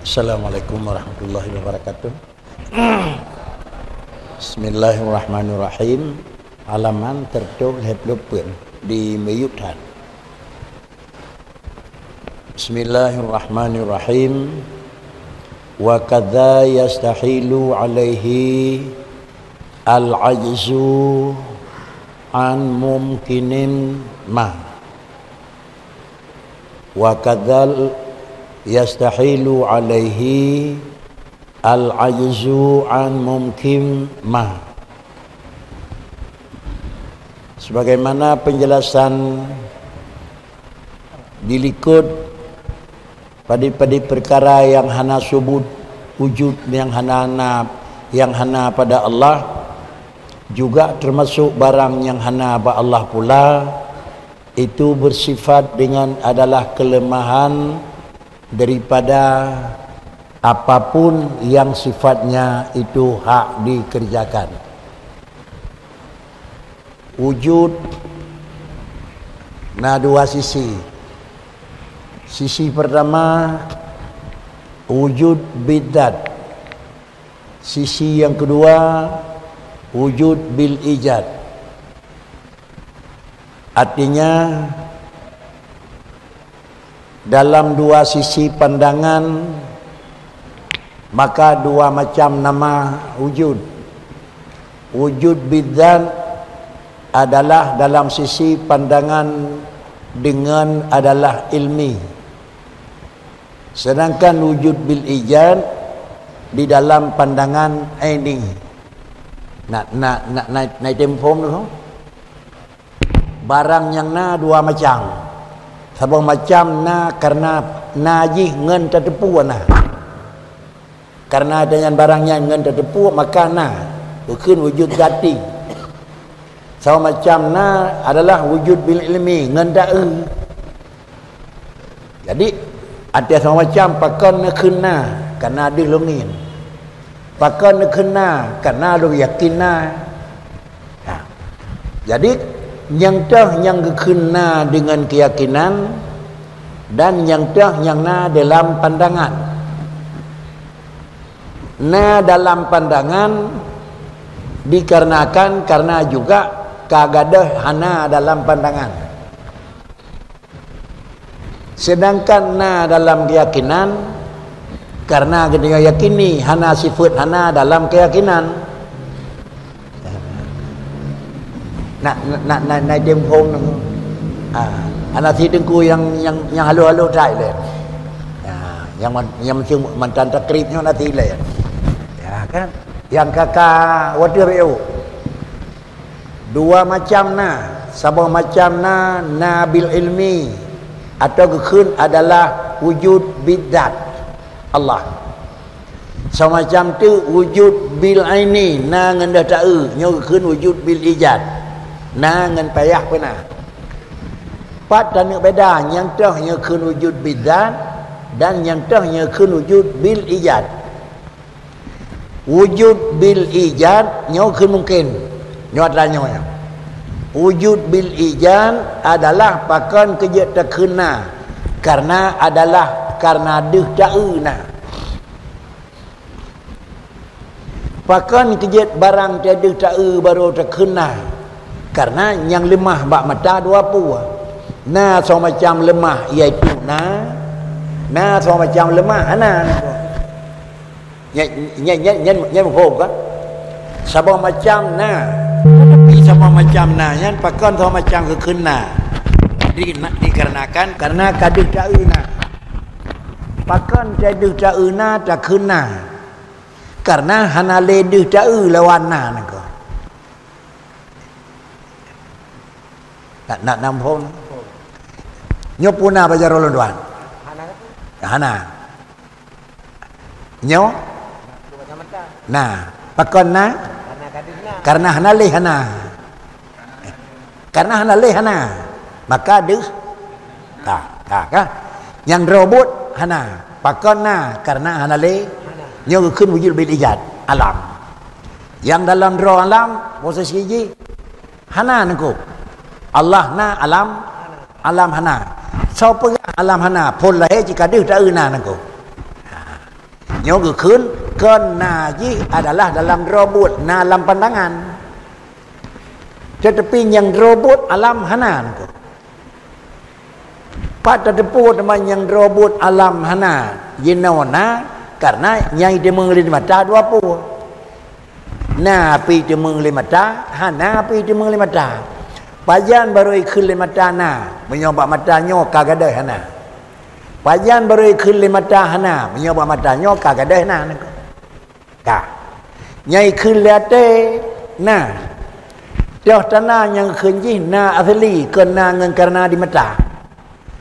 Assalamualaikum warahmatullahi wabarakatuh. Bismillahirrahmanirrahim. Halaman tertulis heplupun di Meyutan. Bismillahirrahmanirrahim. Wa kadza yastahilu alaihi al-ajzu an mumkinin ma. Wa kadzal yastahilu alaihi al-ajzu an mumkin ma. Sebagaimana penjelasan dilikut pada perkara yang hana subut wujud yang hana pada Allah, juga termasuk barang yang hana pada Allah pula, itu bersifat dengan adalah kelemahan daripada apapun yang sifatnya itu hak dikerjakan. Wujud nah dua sisi. Sisi pertama wujud bidat. Sisi yang kedua wujud bil ijad. Artinya dalam dua sisi pandangan maka dua macam nama wujud. Wujud bidzat adalah dalam sisi pandangan dengan adalah ilmi, sedangkan wujud bil ijad di dalam pandangan aini. Naik tempom tu barang yang na dua macam. Sabang macam na karena najih ngen tertepu na. Karena dengan barangnya ngen tertepu maka na bukan wujud zati. Sabang macam na adalah wujud bil ilmi ngen da'i. Jadi ada sama macam pakan na kena karena ada longin. Pakan na kena karena lu yakin na. Jadi yang kena dengan keyakinan dan yang na dalam pandangan. Na dalam pandangan dikarenakan karena juga kagadah hana dalam pandangan. Sedangkan na dalam keyakinan karena ketika yakini hana sifat hana dalam keyakinan. Nak dem hong nang anak si dengku yang halu-halu trai le. Yang mantan takribnya nanti le. Ya kan? Yang kakak wadah beu. Dua macam na, sabang macam na bil ilmi atau kekun adalah wujud bidat Allah. Sama macam tu wujud bil aini na ngan dah ta'u, nyo kekun wujud bil ijad. Na ngan payah pernah. Pat dan beda yang tehnya kun wujud bidat dan yang tehnya kun wujud bil ijad. Wujud bil ijad nyo kun mungkin. Nyo adanya. Wujud bil ijad adalah pakan kerja terkena karena adalah karena deh ta'una. Pakan kerja barang tiada ta'u baru terkena. Karena yang lemah bak mata dua pua. Na sama macam lemah iaitu na sama macam lemah ana. Nya mufhum kan? Sama macam na tapi sama macam na yang pakan sama macam kekena. Dikarenakan karena kadih ta'una. Pakan kadih ta'una tak kena. Karena hana ledih ta'u lawan na nako. Nak nampun. Nyo puna baca rolon tuan. Hana. Nyo. Nah, pakon na. Karena hana le hana. Karena hana le hana. Maka deh. Kah. Yang robot hana. Pakon na karena hana le. Nyo kun wujud bil ijad alam. Yang dalam roh alam posisi ji hana nengku. Allah na alam hana. So pergi alam hana pun lahir jika dia tak ena nangko. nyo gekun kena ji adalah dalam robot na dalam pandangan. Tetapi yang robot alam hanan ko. Pada depo teman yang robot alam hana yenona karena nyai dia mengelit mata dua pu. Na pi dia mengelit mata, hana pi dia mengelit mata. Pajan baru ikut mata na, menyobak matanya kagak ada hana. Pajan baru ikut mata hana, menyobak matanya kagak ada hana. Ka. Nyai kelate na. Dah tanah yang kenji na asli kena ngan karena di mata.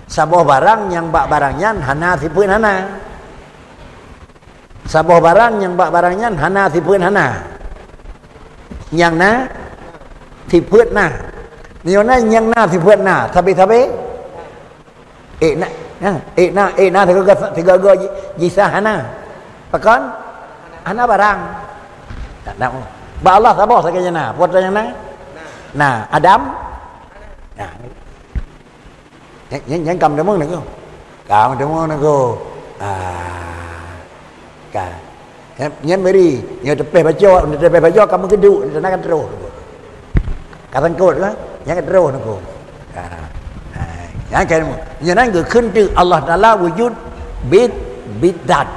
Sabuh barang yang bak barangnya hana sipun hana. Sabuh barang yang bak barangnya hana sipun hana. Yang na sipun na. Niona yang na sipun na. Tapi na tiga jisa hana. Pakan hana barang. Tak nak. Ba Allah sabuh sakanya na. Putranya na. Nah, Adam. Nah. Yang cầm đấm này cô. Cầm đấm này cô. Cả. Nhân mới đi, nhờ tập bè bà cho cầm cái đu nó cái trâu. Cả thằng cô đó, nhang cái trâu nó cô. Nhang cái nhờ nó người khinh từ Allah Taala wujud bidat.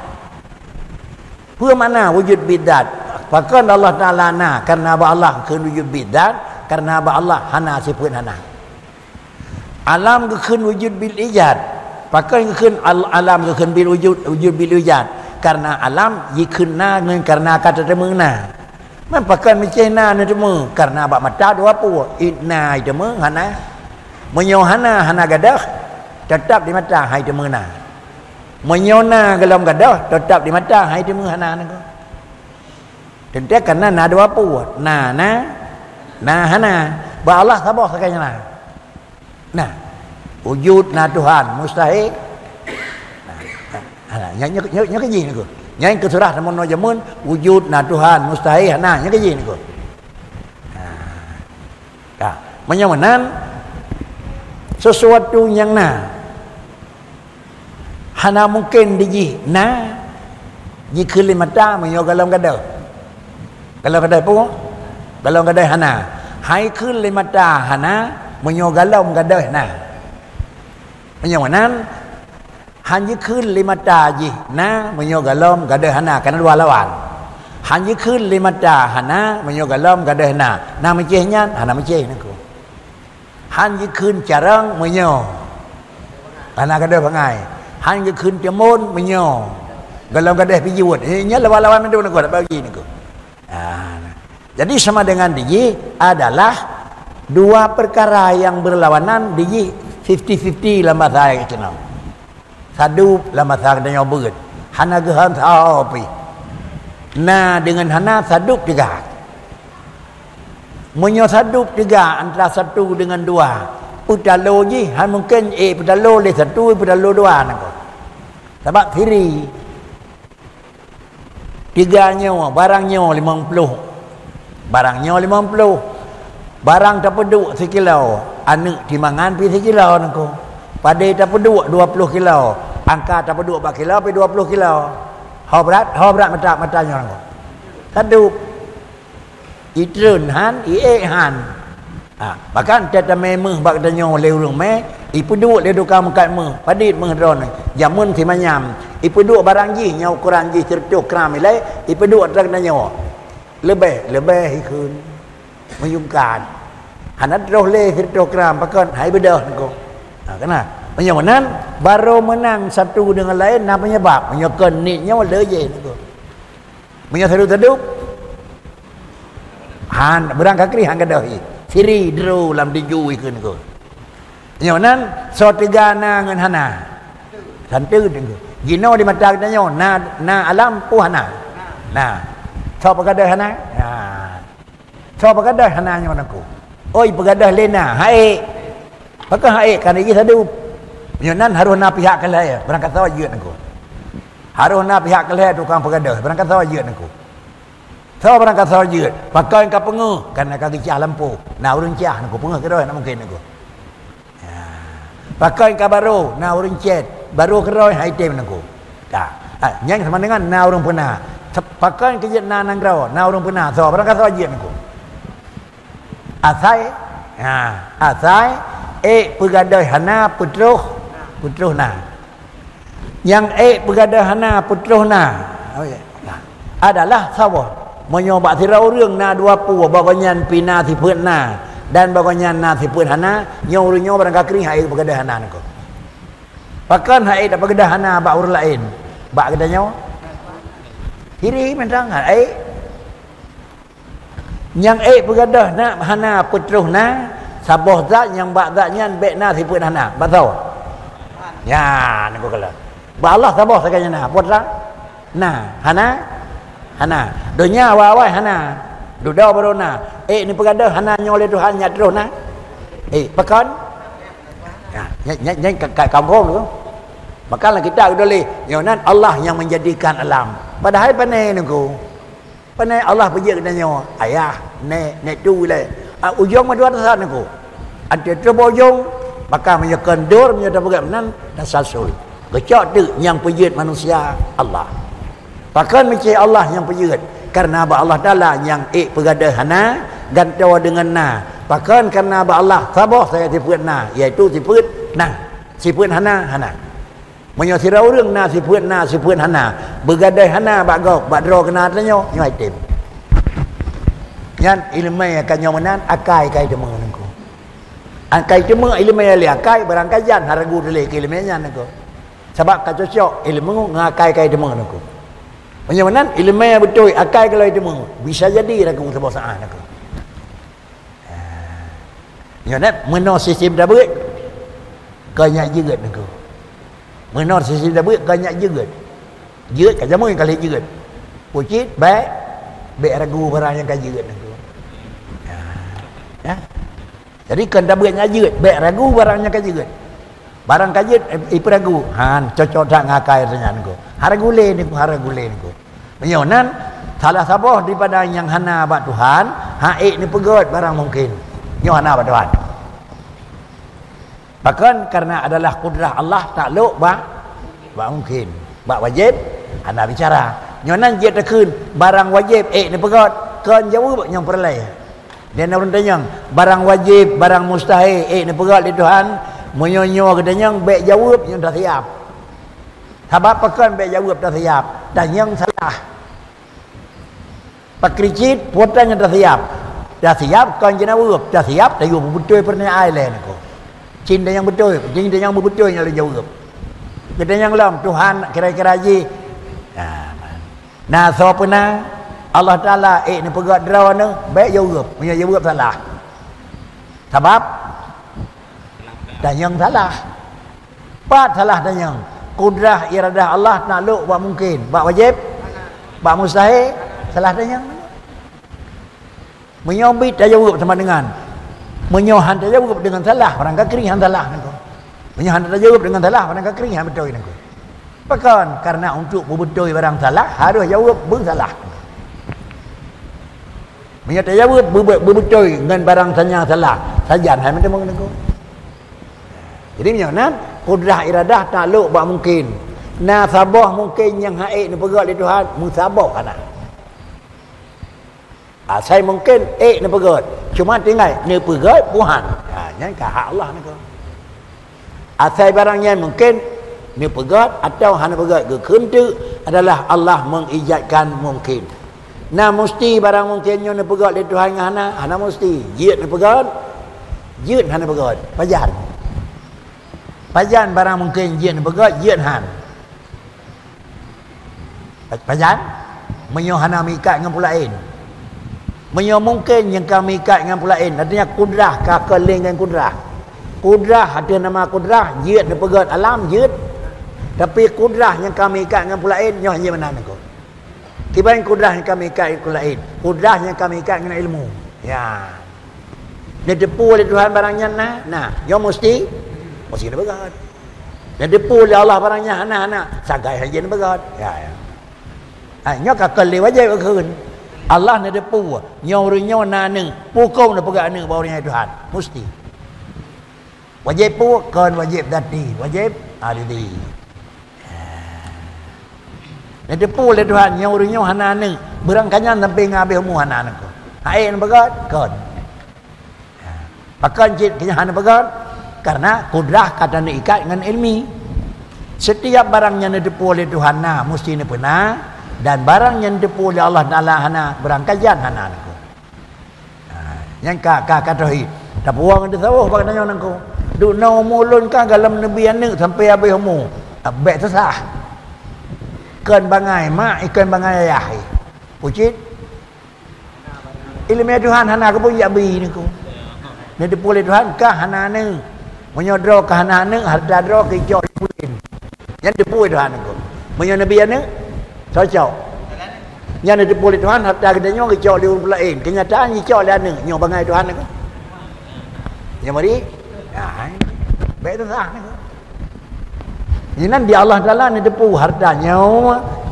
พื่อmana wujud bidat? Bahkan Allah Taala na karena Allah khinh wujud bidat. Karena Allah hana sifat hana. Alam kekhun wujud bil ijad. Pakai kekhun alam kekhun bil wujud bil ijad. Karena alam yikhunna ngan karena kata temuna. Man pakai mencena na temu karena bak mata dua pu. Idna temu hana. Menyohana hana gadah tetap di mata hai temuna. Menyona galam gadah tetap di mata hai temu hana nako. Tentu karena na dua pu. Nah hana ba Allah sabar sakanya nah wujud na Tuhan mustahil nah nhớ cái gì này cô nhớ cái surah namun nói jamun wujud na Tuhan mustahil nah nhớ cái gì này cô menyamanan sesuatu yang hana mungkin di jika lima ta menyogalam kada kalau kada pun kalau kada hana hai khun le mata hana menyo galom kada hana menyamanan hanya khun le mata ji na menyo galom kada hana kana dua lawan hanya khun le mata hana menyo galom kada hana na mecehnya hana meceh naku hanya khun carang menyo hana kada pangai hanya khun temon menyo galom kada pijut nya lawan-lawan mendu naku dak bagi naku jadi sama dengan diji adalah dua perkara yang berlawanan diji 50-50 dalam bahasa kita. Sadu dalam bahasa kita nyobut. Hana gehan taupi. Nah dengan hana sadup juga. Menyo sadup juga antara satu dengan dua. Putalo ji han mungkin putalo le satu putalo dua nako. Sebab kiri. Tiga nyawa barang nyawa 50. Barangnya 50. Barang tak peduk sekilo. Anak timangan pi sekilo nako. Pada tak peduk 20 kilo. Angka tak peduk 4 kilo pi 20 kilo. Hau berat matanya nako. Kaduk. Itrun han, han. Bahkan tata memeh bak danyo leurung me, ipeduk le dukang makat me. Padit mengron. Jamun ti manyam. Ipeduk barang ji nyau Quran ji tertuk kram ile, ipeduk tak danyo. Lebih ikun menyungkan hanat roh le program pakan hai bedah nako kena menyamanan baru menang satu dengan lain nak penyebab menyokon niknya le je nako menyasadu han berang kakri han kadahi siri dro lam diju ikun nako menyamanan so tiga na ngan hana santu nako gino di mata katanya na alam pu hana nah so pagadah hana so pagadah hana nya manaku oi pagadah lena hae maka hae kan iki sadu nyonan haruna pihak kelaya berangkat sawa yeut aku haruna pihak kelaya tukang pagadah berangkat sawa yeut aku so berangkat sawa yeut pakai ka pengu kan ka gicah lampu na urun cah aku pengu kedoi nak mungkin aku pakai ka baru na urun cet baru kedoi hai tem aku Yang sama dengan na orang pernah. Pakai kerja na nangrau, na orang pernah. So barang kata ajian aku. Asai, asai, pegadai hana putruh na. Yang pegadai hana putruh na. Adalah sahabat menyobak tirau ring na dua pu baganyan pina si put na dan baganyan na si put hana nyong rinyo barang kakring hai pegadai hana nako. Pakan hai dak pegadai hana ba urang lain. Ba kedanya kiri mentang yang pegadah nak hana putruh na sabah zat yang bak zat nyan bek na siput hana batau ya nak kala ba Allah sabah sakanya na putra na hana dunia awai hana dudau barona ni pegadah hana nyole Tuhan nyat terus na pakan ya kat kampung tu makalah kita boleh yonan Allah yang menjadikan alam padahal panai niku panai Allah pergi katanya ayah nek tu le ujung madua tasat niku ada terbo ujung maka menye kendur menye dapat menan tasasul kecak tu yang pergi manusia Allah bahkan macam Allah yang pergi karena Allah Taala yang pegada hana gantawa dengan na bahkan karena Allah sabah saya siput na iaitu siput hana menyosira orang na siput hana bergadai hana bak draw kena tanya nyai tim nyan ilmu akan nyomanan akai demang nangko akai demang ilmu ali akai barang kajian haragu dele ilmu nya nangko sebab ka cocok ilmu ngakai demang nangko menyomanan ilmu yang betul akai kalau demang bisa jadi ragu sebab saah nangko nyanat meno sistem dabut kanyak jegat nangko menor sisi dah buat banyak jegat kat jamu yang kali jegat pucit baik ragu barang yang kali jegat tu ya jadi kan dah buat jegat baik ragu barang yang kali jegat barang kajet ipu ragu cocok tak ngakai rasanya tu haragule ni menyonan salah sabah daripada yang hana bak Tuhan ni pegot barang mungkin nyo hana bak Tuhan. Bahkan karena adalah kudrah Allah takluk bak mungkin bak wajib anda bicara nyonan je tekun barang wajib ni pegot kan jawab yang perlai dia nak tanya barang wajib barang mustahil ni pegot di Tuhan menyonyo katanya baik jawab yang dah siap sebab pakan baik jawab dah siap dan yang salah pakricit putan yang dah siap kan jawab dah siap dah betul pernah lain aku cinta yang betul yang jawab kita yang lam Tuhan kira-kira je so pernah Allah Ta'ala ni pegat draw ni baik jawab salah sebab dan yang salah salah dan yang kudrah iradah Allah takluk buat mungkin buat wajib buat mustahil salah dan yang menyobit dah jawab sama dengan menyohan dah jawab dengan salah orang kekering han salah nangko menyohan dah jawab dengan salah orang kekering han betul nangko pakan karena untuk betul barang salah harus jawab bersalah menyata jawab betul dengan barang yang salah sajan han betul nangko jadi menyohan kudrah iradah takluk buat mungkin nasabah mungkin yang haid ni pegat di Tuhan musabah kana saya mungkin ni pegat cuma tinggal ni pegat Tuhan yang ke hak Allah ni kau asal barangnya mungkin ni pegat atau hana pegat ke kentu adalah Allah mengijadkan mungkin mesti barang mungkinnya ni pegat di Tuhan hana mesti jid ni pegat jid hana pegat pajan barang mungkin jid ni pegat jid han pajan menyohana mikat dengan pulain mungkin yang kami ikat dengan pulain artinya kudrah kakeling dengan kudrah ada nama kudrah jid ni pegat alam jid tapi kudrah yang kami ikat dengan pulain nyoh je mana aku tiba kudrah yang kami ikat dengan pulain kudrah yang kami ikat dengan ilmu ya dia depu oleh Tuhan barangnya yo mesti ni pegat dia depu oleh Allah barangnya sagai haji ni pegat ya nyo kakeling wajib berkeun Allah ni depu nyaw nang pukau na pegat ni bau dengan Tuhan mesti wajib pu kan wajib dati wajib adili Nanti pula Tuhan nyuruhnya hana ni berangkanya sampai ngabih mu hana nak. Hai nak begat kon. Pakan cit kenya hana begat karena kudrah kata ni ikat dengan ilmi. Setiap barang yang ditipu oleh Tuhan mesti ni pernah, dan barang yang ditipu oleh Allah Taala hana berangkajan hana nak. Yang kata tauhid. Tak puang dia tahu apa katanya nak. Duk nau mulun kan dalam nabi anak sampai habis mu. Abek sesah. Ikan bangai mak, ikan bangai ayah. Pucit. Ilmu Tuhan hana ke punya bi ni ku. Ni dipulih Tuhan kah hana ni. Menyodro kah hana ni, harta dro ke jauh dipulih. Yang dipulih Tuhan ku. Menyo nabi anak cocok. Yang dipulih Tuhan harta kedanya ke jauh di lain. Kenyataan ni jauh lain ni, nyo bangai Tuhan ku. Yang mari. Ya. Baik tu sah ni ku. Jinan di Allah Taala ni depu hartanya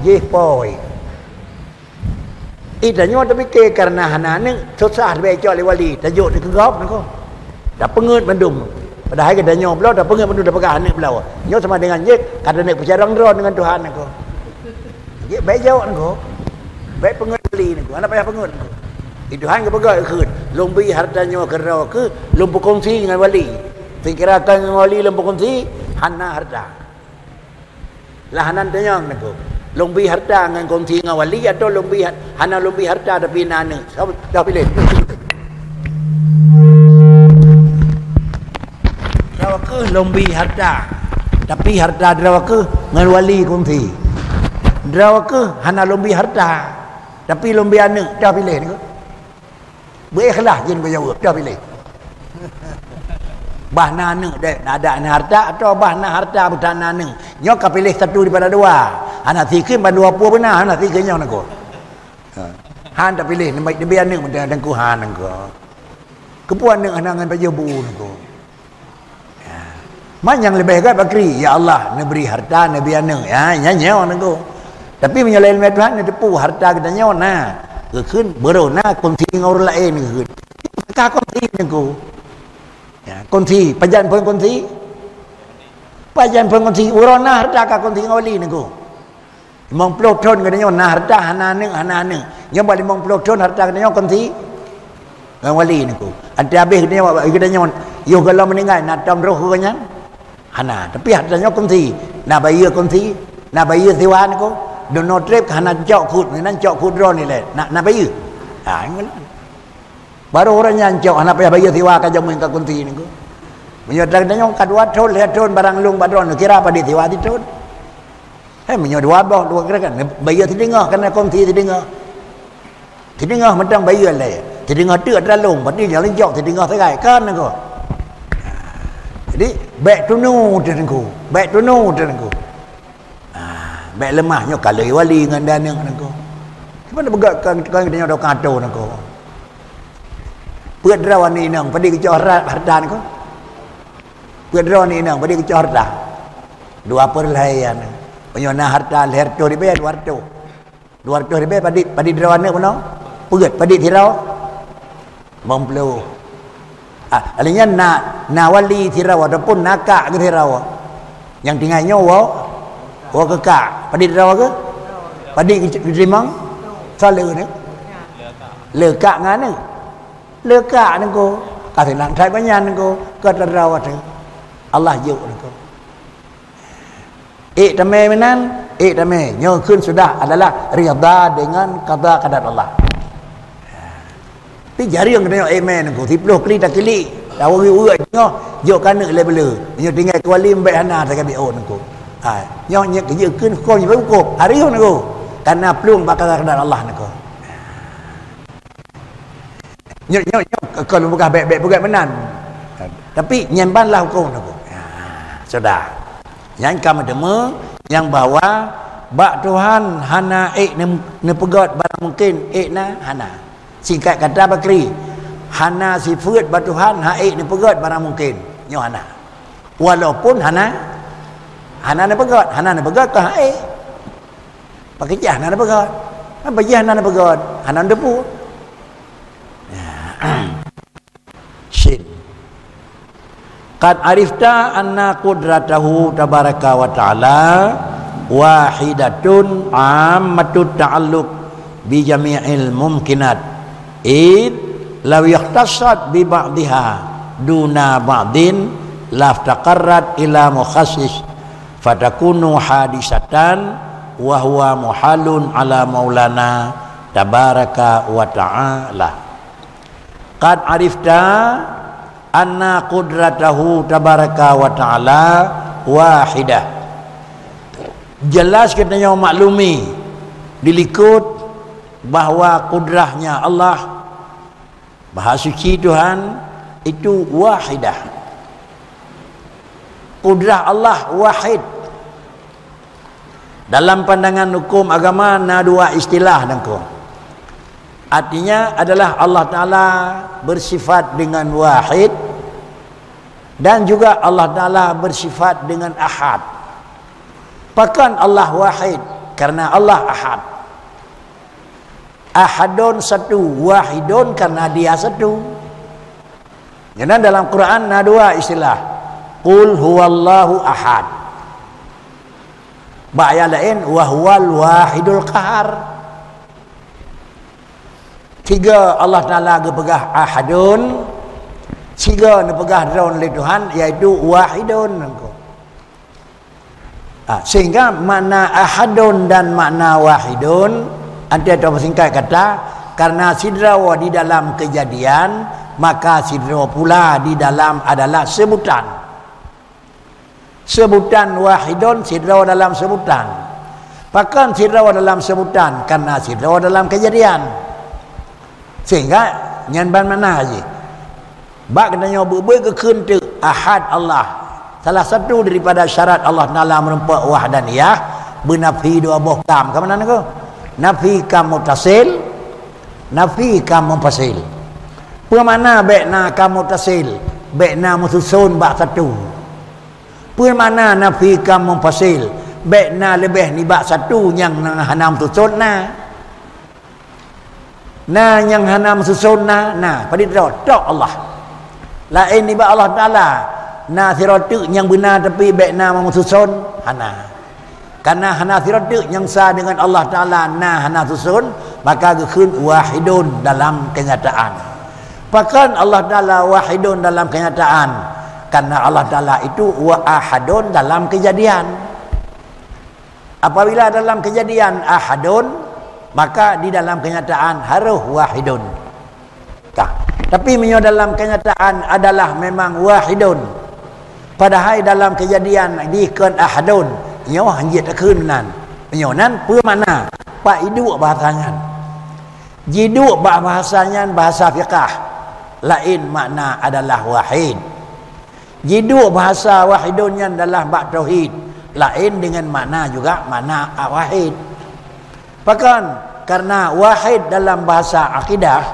je poi. Itanya tapi ke karena hana ni susah baik cak wali tajuk di kegap ni ko. Dah pengut bandum. Padahal katanya pula dah pengut bandum dah pegang anak pula. Nyo sama dengan je kata nak bercarang dron dengan Tuhan ni ko. Je baik jawab ni ko. Baik pengut beli ni ko. Anak payah pengut ni ko. Tuhan ke pegang khut. Lombi hartanya kerau ke lombu kongsi dengan wali. Fikirakan dengan wali lombu kongsi hana harta. Lahanan tanyang nak. Lombi harta dengan kongsi dengan wali atau lombi hana lombi harta tapi nana. Dah pilih. Drawa ke lombi harta tapi harta drawa ke dengan wali kongsi. Drawa ke hana lombi harta tapi lombi anak. Dah pilih ni. Berikhlas jin berjawab. Dah pilih. Bahna anak ada harta atau bahna harta bukan anak. Nyo ka pilih satu daripada dua. Anak tiga ban dua puluh benar anak tiga nyo nak ko. Han tak pilih ni dia anak muda dan ku han nak ko. Kepuan dengan angan baju bu nak ko. Man yang lebih baik bakri ya Allah ni beri harta nabi anak ya nyo nak ko. Tapi menyalain Tuhan ni tepu harta kita nyo nah. Keun berona kongsi dengan orang lain keun. Ka kongsi nak ko. Ya, konsi, pajan pun konsi. Pajan pun konsi. Urana harta ka konsi ngawali ni ko. 50 ton katanya nah harta hana ni. Yang balik 50 ton harta katanya konsi ngawali ni ko. Ada habis katanya yo kalau meninggal nak tam roh katanya hana. Tapi hartanya konsi. Nak bayar konsi, nak bayar sewa ni ko. Dono trip hana jok khut, nan jok khut ron ni le. Nak bayar. Ha ngel. Baru orang yang jauh anak payah bayar sewa ka jamu ka kunti ni ko. Menyodang tanya kadua ton le ton barang lung badron kira apa di sewa di ton. Menyo dua bah dua kira kan bayar tidingah karena kunti tidingah. Tidingah mentang bayar le. Tidingah tu ada lung padi yang jauh tidingah segai kan ko. Jadi baik tunu tu ko. Baik tunu tu ko. Baik lemahnya kalau wali dengan dana ko. Mana begakkan kan dia dah kato ko. Perawan ni nang pada kecoh harta ni ko. Perawan ni nang pada kecoh harta. Dua perlayan. Penyona harta leher tu ribe 200. 200 ribe pada drawan ni puno. Pegat pada tirau. 50. Alinya na wali tirau ataupun nakak ke tirau. Yang tinggalnya wa kekak. Pada tirau ke? Pada rimang. Salah ni. Lekak ngana. Lekak ni ko. Kata nak try banyak ni ko. Kata rawat ni. Allah juk ni ko. Tamai menan. Tamai. Nyokun sudah adalah riyadha dengan qada qadar Allah. Tapi jari yang kena amen ni ko. 10 kali tak kali. Dah uri-uri tengok. Juk kanak level. Nyok tinggal kuali mbak hana tak kali on ni ko. Nyok nyok kerja kun kau ni berhukum. Hari ni ko. Karena pelung bakal qadar Allah ni ko. Nyok kalau bukan baik-baik bukan menan. Tapi nyambanlah hukum aku. Sudah. Yang kami demo yang bawa bak Tuhan hana ne pegot barang mungkin na hana. Singkat kata bakri hana sifat bak Tuhan ne pegot barang mungkin nyo hana. Walaupun hana ne pegot ke pakai jah hana ne pegot. Apa jah hana ne pegot? Hana depu. Shin. Qad arifta anna qudratahu tabaraka wa ta'ala wahidatun ammatut ta'alluq bi jami'il mumkinat id law yahtassat bi ba'dihha duna ba'din laftaqarrat ila mukhassis fatakunu hadisatan wa huwa muhalun ala maulana tabaraka wa ta'ala. Qad arifta anna qudratahu tabaraka wa ta'ala wahidah. Jelas katanya maklumi dilikut bahawa kudrahnya Allah, Maha Suci Tuhan itu wahidah. Kudrah Allah wahid. Dalam pandangan hukum agama ada dua istilah dengku. Artinya adalah Allah Ta'ala bersifat dengan wahid dan juga Allah Ta'ala bersifat dengan ahad. Bahkan Allah wahid karena Allah ahad. Ahadun satu, wahidun karena dia satu. Jadi dalam Quran ada dua istilah. Qul huwallahu ahad. Ayat lain wa huwal wahidul qahar. Tiga Allah Ta'ala gepegah ahadun, tiga nepegah daun oleh Tuhan iaitu wahidun. Sehingga makna ahadun dan makna wahidun antara singkat kata, karena sidrawa di dalam kejadian maka sidrawa pula di dalam adalah sebutan. Sebutan wahidun sidrawa dalam sebutan. Bahkan sidrawa dalam sebutan karena sidrawa dalam kejadian. Sehingga nyanban mana aja. Bak katanya berbuat kekun tu ahad Allah. Salah satu daripada syarat Allah Ta'ala merempak wahdaniyah bernafi dua buah kam. Ke mana tu? Nafi kam mutasil, nafi kam mufasil. Pemana baikna kam mutasil, baikna mususun bak satu. Pemana nafi kam mufasil, baikna lebih ni bak satu yang hanam susun na. Na yang hanam susun na pada tok Allah. Lain ni bak Allah Ta'ala. Na siratuk yang benar tapi baikna memususun hana. Karena hana siratuk yang sah dengan Allah Ta'ala na hana susun, maka gekun wahidun dalam kenyataan. Bahkan Allah Ta'ala wahidun dalam kenyataan karena Allah Ta'ala itu wa ahadun dalam kejadian. Apabila dalam kejadian ahadun, maka di dalam kenyataan harus wahidun. Tapi menyo dalam kenyataan adalah memang wahidun. Padahal dalam kejadian dikon ahadun, nyo hanjit akunan. Nyo nan pu mana? Pak iduk bahasanya. Jiduk bahasanya bahasa fiqah. Lain makna adalah wahid. Jiduk bahasa wahidunnya adalah bab tauhid. Lain dengan makna juga makna wahid. Bahkan karena wahid dalam bahasa akidah,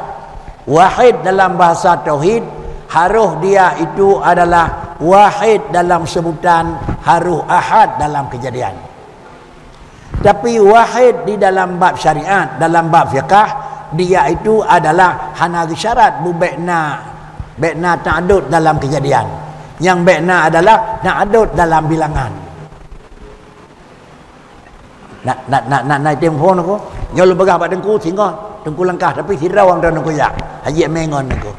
wahid dalam bahasa tauhid, harus dia itu adalah wahid dalam sebutan, harus ahad dalam kejadian. Tapi wahid di dalam bab syariat, dalam bab fiqah, dia itu adalah hana syarat baikna ta'adud dalam kejadian. Yang baikna adalah ta'adud dalam bilangan. Nak tempo aku. Nyol begah bak dengku singon, dengku langkah tapi sirawang dan dengku yak. Haji mengon dengku.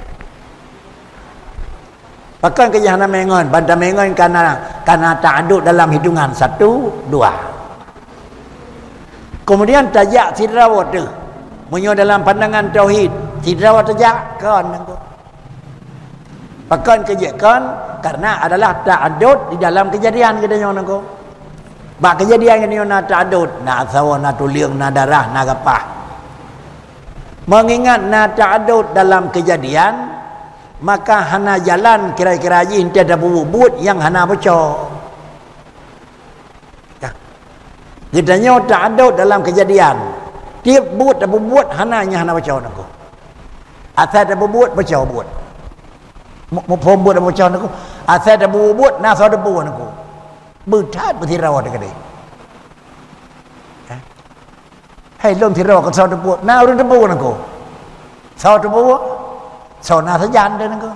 Bahkan kejahana mengon, bantah mengon karena ta'adud dalam hitungan 1, 2. Kemudian tajak sidrawat tu. Menyo dalam pandangan tauhid, sidrawat tajak kan. Bahkan kejakan karena adalah ta'adud di dalam kejadian kita nyo nangko. Bak kejadian kita na ta'adud, na sawa na tuliang na darah na gapah. Mengingat na ta'adud dalam kejadian, maka hana jalan kira-kira haji inti ada bubut yang hana bocor. Kita nyo ta'adud dalam kejadian. Tiap buat ada bubut hana bocor nangko. Asal ada bubut bocor buat. Mau buat ada bocor nangko. Asal ada bubut na so ada buat nangko. Bertat bertirawat dekat dia. Hai lom tirawat ke so ada buat. Na urang ada buat nangko. So ada buat. So na sajan deh nangko.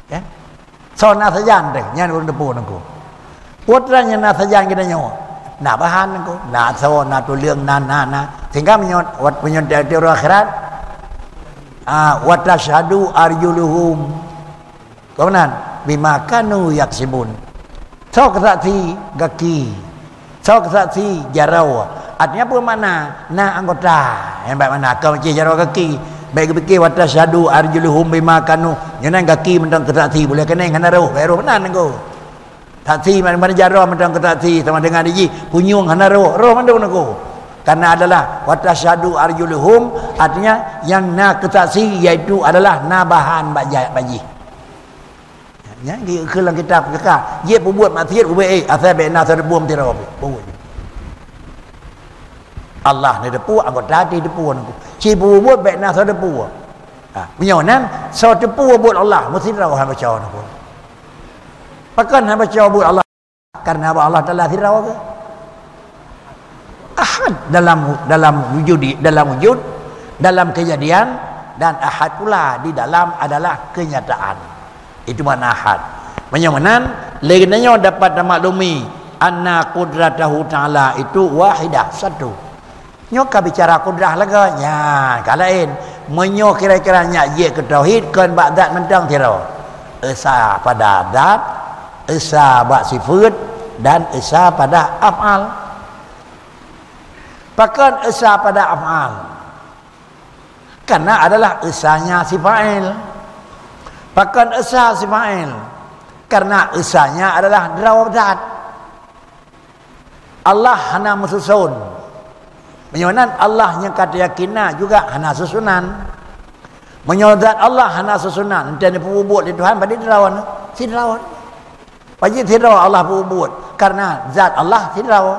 Ya. So na sajan deh. Nyan urang ada buat nangko. Putranya na sajan kita nyawa. na bahan ko na so na tulyang na sehingga menyontek di akhirat wa tashhadu arjuluhum kemudian bima kanu yaksibun so kesaksi kaki so kesaksi jarau artinya apa makna na anggota yang baik mana kau macam jarau kaki baik fikir wa tashhadu arjuluhum bima kanu nyenan kaki mentang kesaksi boleh kena ngana roh baru benar ko saksi mana jarau mentang kesaksi sama dengan diji punyung ngana roh mana ko karena adalah wa tashhadu arjuluhum artinya yang na kesaksi iaitu adalah na bahan baji ya dia kelang kitab kakak dia buat maksiat buat asal bena serbuam tirau buat Allah ni depu anggota di depu aku ci buat bena serbu menyonan so depu buat Allah mesti tirau hang baca aku pakan hang baca buat Allah karena Allah telah tirau ke ahad dalam wujud dalam kejadian dan ahad pula di dalam adalah kenyataan. Itu makna ahad. Menyonan lainnya dapat maklumi anna qudratahu ta'ala itu wahidah satu. Nyoka bicara kudrah laga nya kalain menyo kira-kira nya ye ke tauhid kan bak zat mentang tiro. Esa pada zat, esa bak sifat dan esa pada af'al. Bahkan esa pada af'al. Karena adalah esanya si fa'il. Bahkan esa si fa'il karena esanya adalah drawab zat. Allah hana mususun. Menyonan Allah yang kata yakina juga hana susunan. Menyodat Allah hana susunan. Dan pubut di Tuhan pada dirawan. Si dirawan. Pagi tirawan Allah pubut karena zat Allah si dirawan.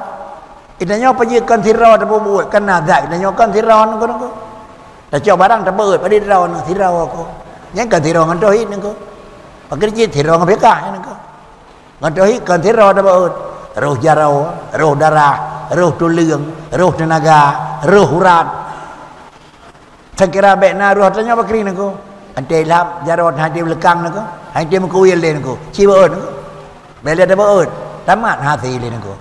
Idanya pagi kan tirawan dan pubut karena zat idanya kan tirawan ko. Dah coba barang tak beut pada dirawan si dirawan ko. Yang kan tirau ngan tauhid nengko. Pakirji tirau ngan bekah nengko. Ngan tauhid kan tirau ada baut. Roh jarau, roh darah, roh tulang, roh tenaga, roh urat. Sekira bekna roh tanya bakri nengko. Antai lap jarau hati belakang nengko. Hati mengkuil le nengko. Ci baut nengko. Bela ada baut. Tamat hati le nengko.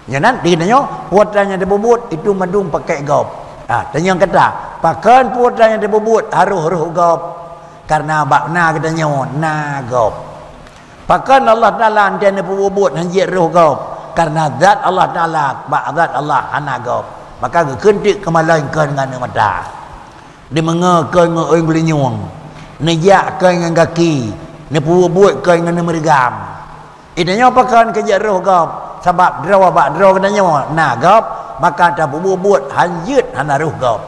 Jangan dinanya putranya dibubut itu madung pakai gop. Dan yang kata, pakan putranya dibubut haruh gop. Karena bakna katanya nagop. Bahkan Allah Taala dia nak buat hanjit roh gop. Karena zat Allah Taala zat Allah anagop. Maka kentik kemalainkan dengan mata. Dia mengekan dengan orang belinyung. Nejak dengan kaki. Dia buat dengan merigam. Idanya pakan kerja roh gop. Sebab draw katanya nagop. Maka dah buat hanjit hana roh gop.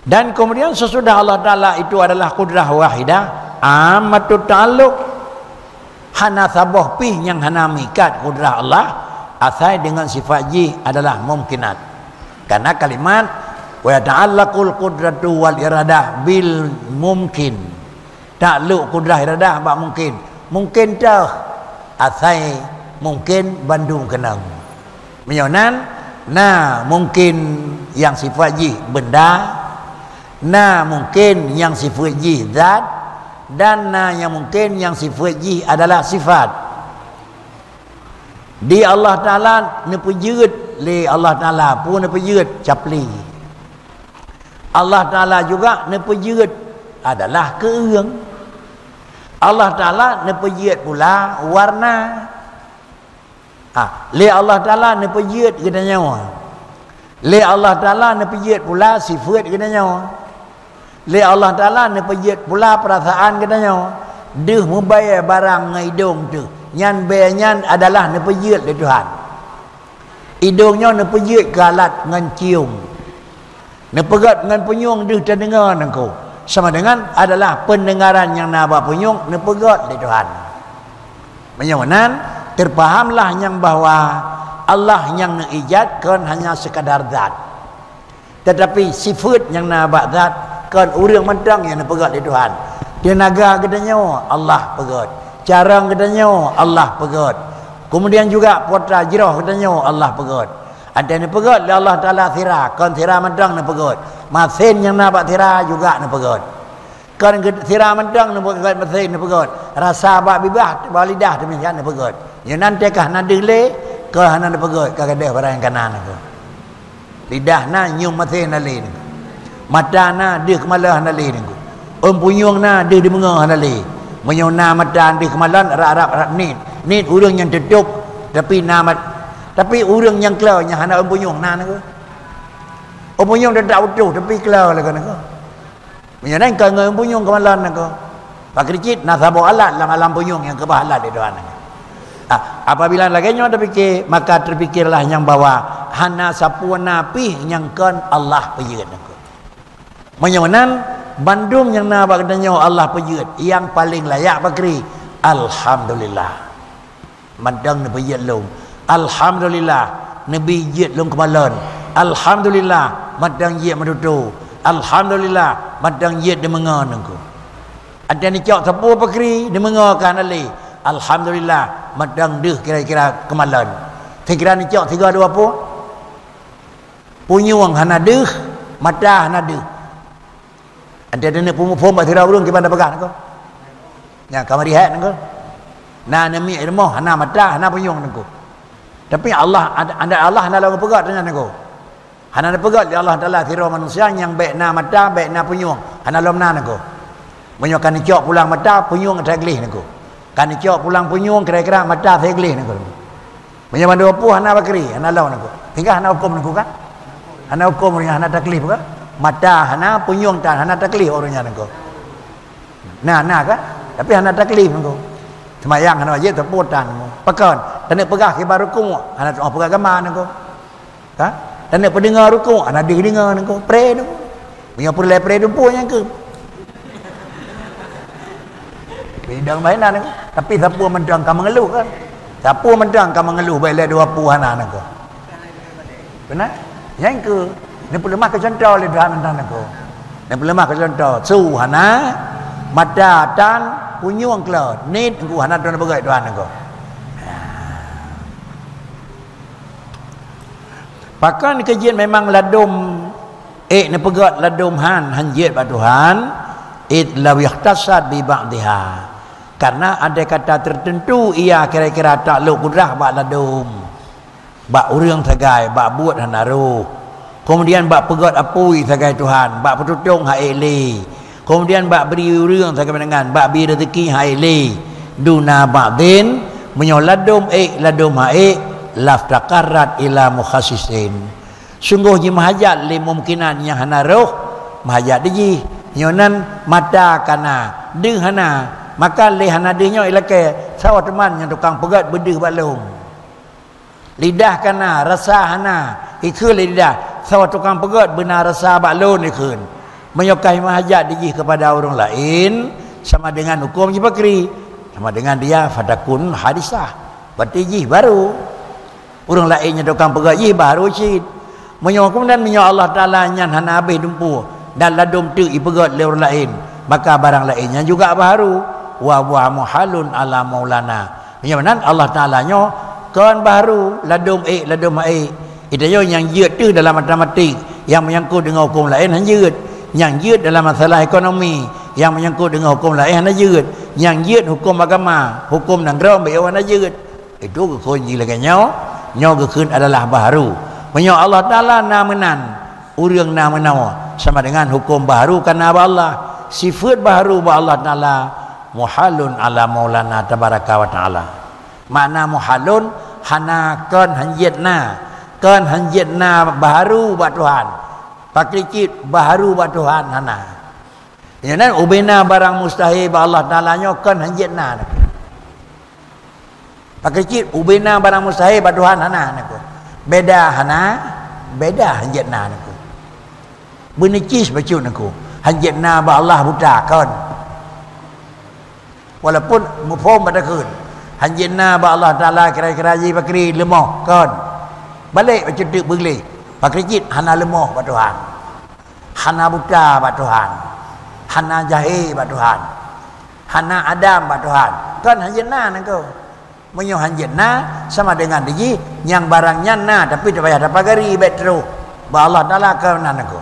Dan kemudian sesudah Allah Ta'ala itu adalah kudrah wahidah amatut ta'aluk hana sabah pih yang hana mikat kudrah Allah asai dengan sifat ji adalah mungkinat karena kalimat wa ta'allaqul qudratu wal iradah bil mumkin ta'aluk kudrah iradah bak mungkin dah asai mungkin bandung kenang menyonan mungkin yang sifat ji benda mungkin yang sifat ji zat dan yang mungkin yang sifat ji adalah sifat di Allah Ta'ala nepujud li Allah Ta'ala pun nepujud capli Allah Ta'ala juga nepujud adalah keung Allah Ta'ala nepujud pula warna li Allah Ta'ala nepujud katanya li Allah Ta'ala nepujud pula sifat katanya li Allah Ta'ala ni pejit pula perasaan katanya deh membayar barang ngai hidung tu nyan bayanyan adalah ni pejit di Tuhan hidungnya ni pejit ke alat ngan cium ni pegat ngan penyung deh terdengar nangku sama dengan adalah pendengaran yang nabak penyung ni pegat di Tuhan menyonan terpahamlah yang bahawa Allah yang mengijadkan hanya sekadar zat tetapi sifat yang nabak zat kan orang mentang yang pegat di Tuhan. Tenaga katanya Allah pegat. Cara katanya Allah pegat. Kemudian juga putra jirah katanya Allah pegat. Ada yang pegat Allah Ta'ala thira. Kan thira mentang yang pegat. Masin yang nak thira juga yang pegat. kan sirah mentang nak pegot mesin nak pegot rasa bak bibah bak lidah demikian nak pegot ya nanti kah nak dele ke hana nak pegot ka kadah barang kanan aku lidah na nyium mesin nali ni mata na dia kemalah nali ni punyung na dia di mengah nali menyona mata dia kemalan arab nit urang yang tutup tapi tapi urang yang kelau yang hana punyung na aku punyung dah tak utuh tapi kelau lah kan aku menyana kan ngai punyung kemalan aku pak kricit nasabo alat dalam alam punyung yang kebahalat di doan apabila laganya terfikir maka terfikirlah yang bawa hana sapua napi yang kan Allah pejut aku menyonan bandum yang na katanya Allah pejut yang paling layak bakri alhamdulillah madang ni pejut long alhamdulillah nabi jit long kemalan alhamdulillah madang jit madutu alhamdulillah madang jit di mengan aku ada ni cak sapua bakri di mengakan ali alhamdulillah madang deh kira-kira kemalan kira ni cak 3 2 apa punyung hana deh mata hana deh ada ni pom batira urang ke pada pegang ko nya kamari hat ko na nami ilmu hana mata hana punyung ko tapi Allah anda Allah hana lagu pegat dengan ko hana pegat Allah Taala kira manusia yang baik na mata baik na punyung hana lomna ko menyokan ni cak pulang mata punyung ada gelih ko kan cok pulang punyung kira-kira mata segli ni ko menyama dua pu hana bakri hana law nako hingga hana hukum nako kan hana hukum yang hana taklif kan mata hana punyung tan hana taklif orangnya nako nah kan tapi hana taklif nako semayang hana wajib terputan pekan dan pegah ke baru ku hana pegah gambar nako kan dan pendengar ruku hana dengar nako pre nako punya pulai pre tu punya ke bidang mainan ni tapi siapa mendang kamu mengeluh kan siapa mendang kamu mengeluh baiklah dua puhana nako benar yang ke ni perlu mak contoh le dah mendang nako ni perlu mak contoh su hana mata tan punyung klau ni ku hana don bagai tuan nako pakan kajian memang ladum ni pegat ladum han jet ba Tuhan it law yahtasad bi ba'dha karena ada kata tertentu ia kira-kira takluk kudrah bak ladum bak urang sagai bak buat hanaru kemudian bak pegat apui sagai Tuhan bak petutung haili kemudian bak beri urang sagai pandangan bak beri rezeki haili duna ba'din menyoladum ladum laftaqarrat ila mukhassisin sungguh ji mahajat li mungkinan yang hanaruh mahajat ji nyonan mata kana deh hana maka lehana dehnya ilake sawah teman yang tukang pegat bedeh balung lidah kana rasa hana ikul lidah sawah tukang pegat benar rasa balung ikun menyokai mahajat diji kepada orang lain sama dengan hukum jibakri sama dengan dia fadakun hadisah berarti ji baru orang lainnya tukang pegat ji baru cid menyokong dan menyok Allah Ta'ala nyan hana habis dumpu dan ladum tu ipegat le orang lain maka barang lainnya juga baru wa muhalun ala maulana menyamanan Allah Ta'ala nyo kan baru ladum itu yang jut tu dalam matematik yang menyangkut dengan hukum lain hanya yang jut dalam masalah ekonomi yang menyangkut dengan hukum lain hanya yang jut hukum agama hukum negara beawan hanya itu kekunci lagi nyo kekun adalah baru menyok Allah Ta'ala namenan urang namenawa sama dengan hukum baru karena Allah sifat baru ba Allah Ta'ala muhalun ala maulana tabaraka wa ta'ala makna muhalun hana kan hanjitna baru ba Tuhan pakricit baru ba Tuhan hana jangan ubena barang mustahil ba Allah Ta'ala nyo kan hanjitna pakricit ubena barang mustahil ba Tuhan hana beda hana beda hanjitna naku benicis bacun aku hanjitna ba Allah buta kan walaupun mufhum pada kun hanjitna ba Allah Ta'ala kira-kira ji bakri lemah kan balik macam tu beli pakricit hana lemah ba Tuhan hana buta ba Tuhan hana jahil ba Tuhan hana adam ba Tuhan kan hanjitna naku menyo hanjitna sama dengan diji yang barangnya na tapi tak payah dapat gari betro ba Allah Ta'ala kan naku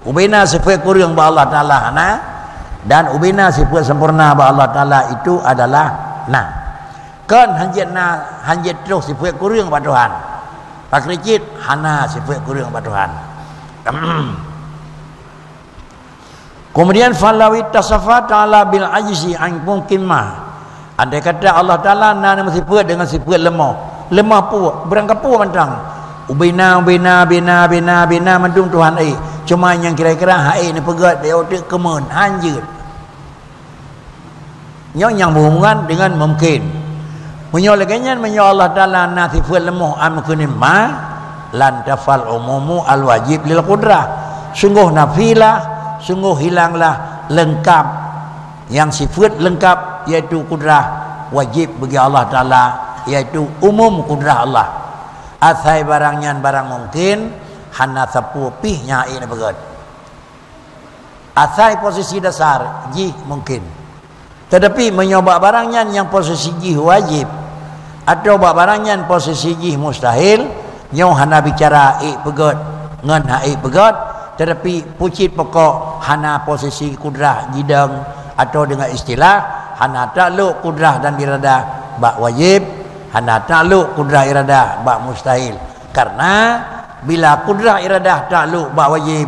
ubena sifat kurang ba Allah Ta'ala hana dan ubina sifat sempurna ba Allah Taala itu adalah na. Kan hanjit na hanjit terus sifat kurang ba Tuhan. Pak ricit hana sifat kurang ba Tuhan. Kemudian falawi tasafa ta'ala bil ajzi an mungkimah. Andai kata Allah Taala na sifat dengan sifat lemah. Lemah pu berangkapu mantang. Ubina mendung Tuhan ai. Cuma yang kira-kira hai ni pegat dia otak kemun hanjut. Yang berhubungan dengan mungkin. Menyolehkannya Allah Taala na sifat lemah amkunim ma lan tafal umumu al wajib lil qudrah. Sungguh nafilah, sungguh hilanglah lengkap yang sifat lengkap iaitu kudrah wajib bagi Allah Taala iaitu umum kudrah Allah. Asai barangnya barang mungkin hana sapu pih nyai na begat. Asai posisi dasar ji mungkin. Tetapi menyoba barangnya yang posisi ji wajib atau barangnya posisi ji mustahil, nyo hana bicara begat ngan hai begat, tetapi pucit pokok hana posisi kudrah jidang atau dengan istilah hana takluk kudrah dan iradah bak wajib, hana takluk kudrah iradah bak mustahil. Karena bila kudrah iradah takluk bak wajib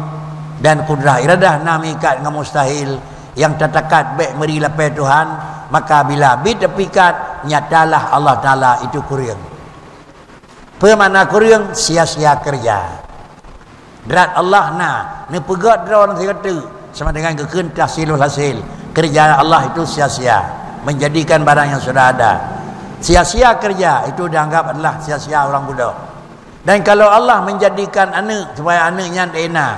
dan kudrah iradah namikat dengan mustahil yang tatakat baik meri lapai Tuhan, maka bila bitepikat nyatalah Allah Taala itu kurang. Permana kurang sia-sia kerja. Berat Allah ni pegat draw nanti kata sama dengan kekeun tahsilul hasil. Kerja Allah itu sia-sia, menjadikan barang yang sudah ada. Sia-sia kerja itu dianggap adalah sia-sia orang budak. Dan kalau Allah menjadikan anak supaya anaknya enak,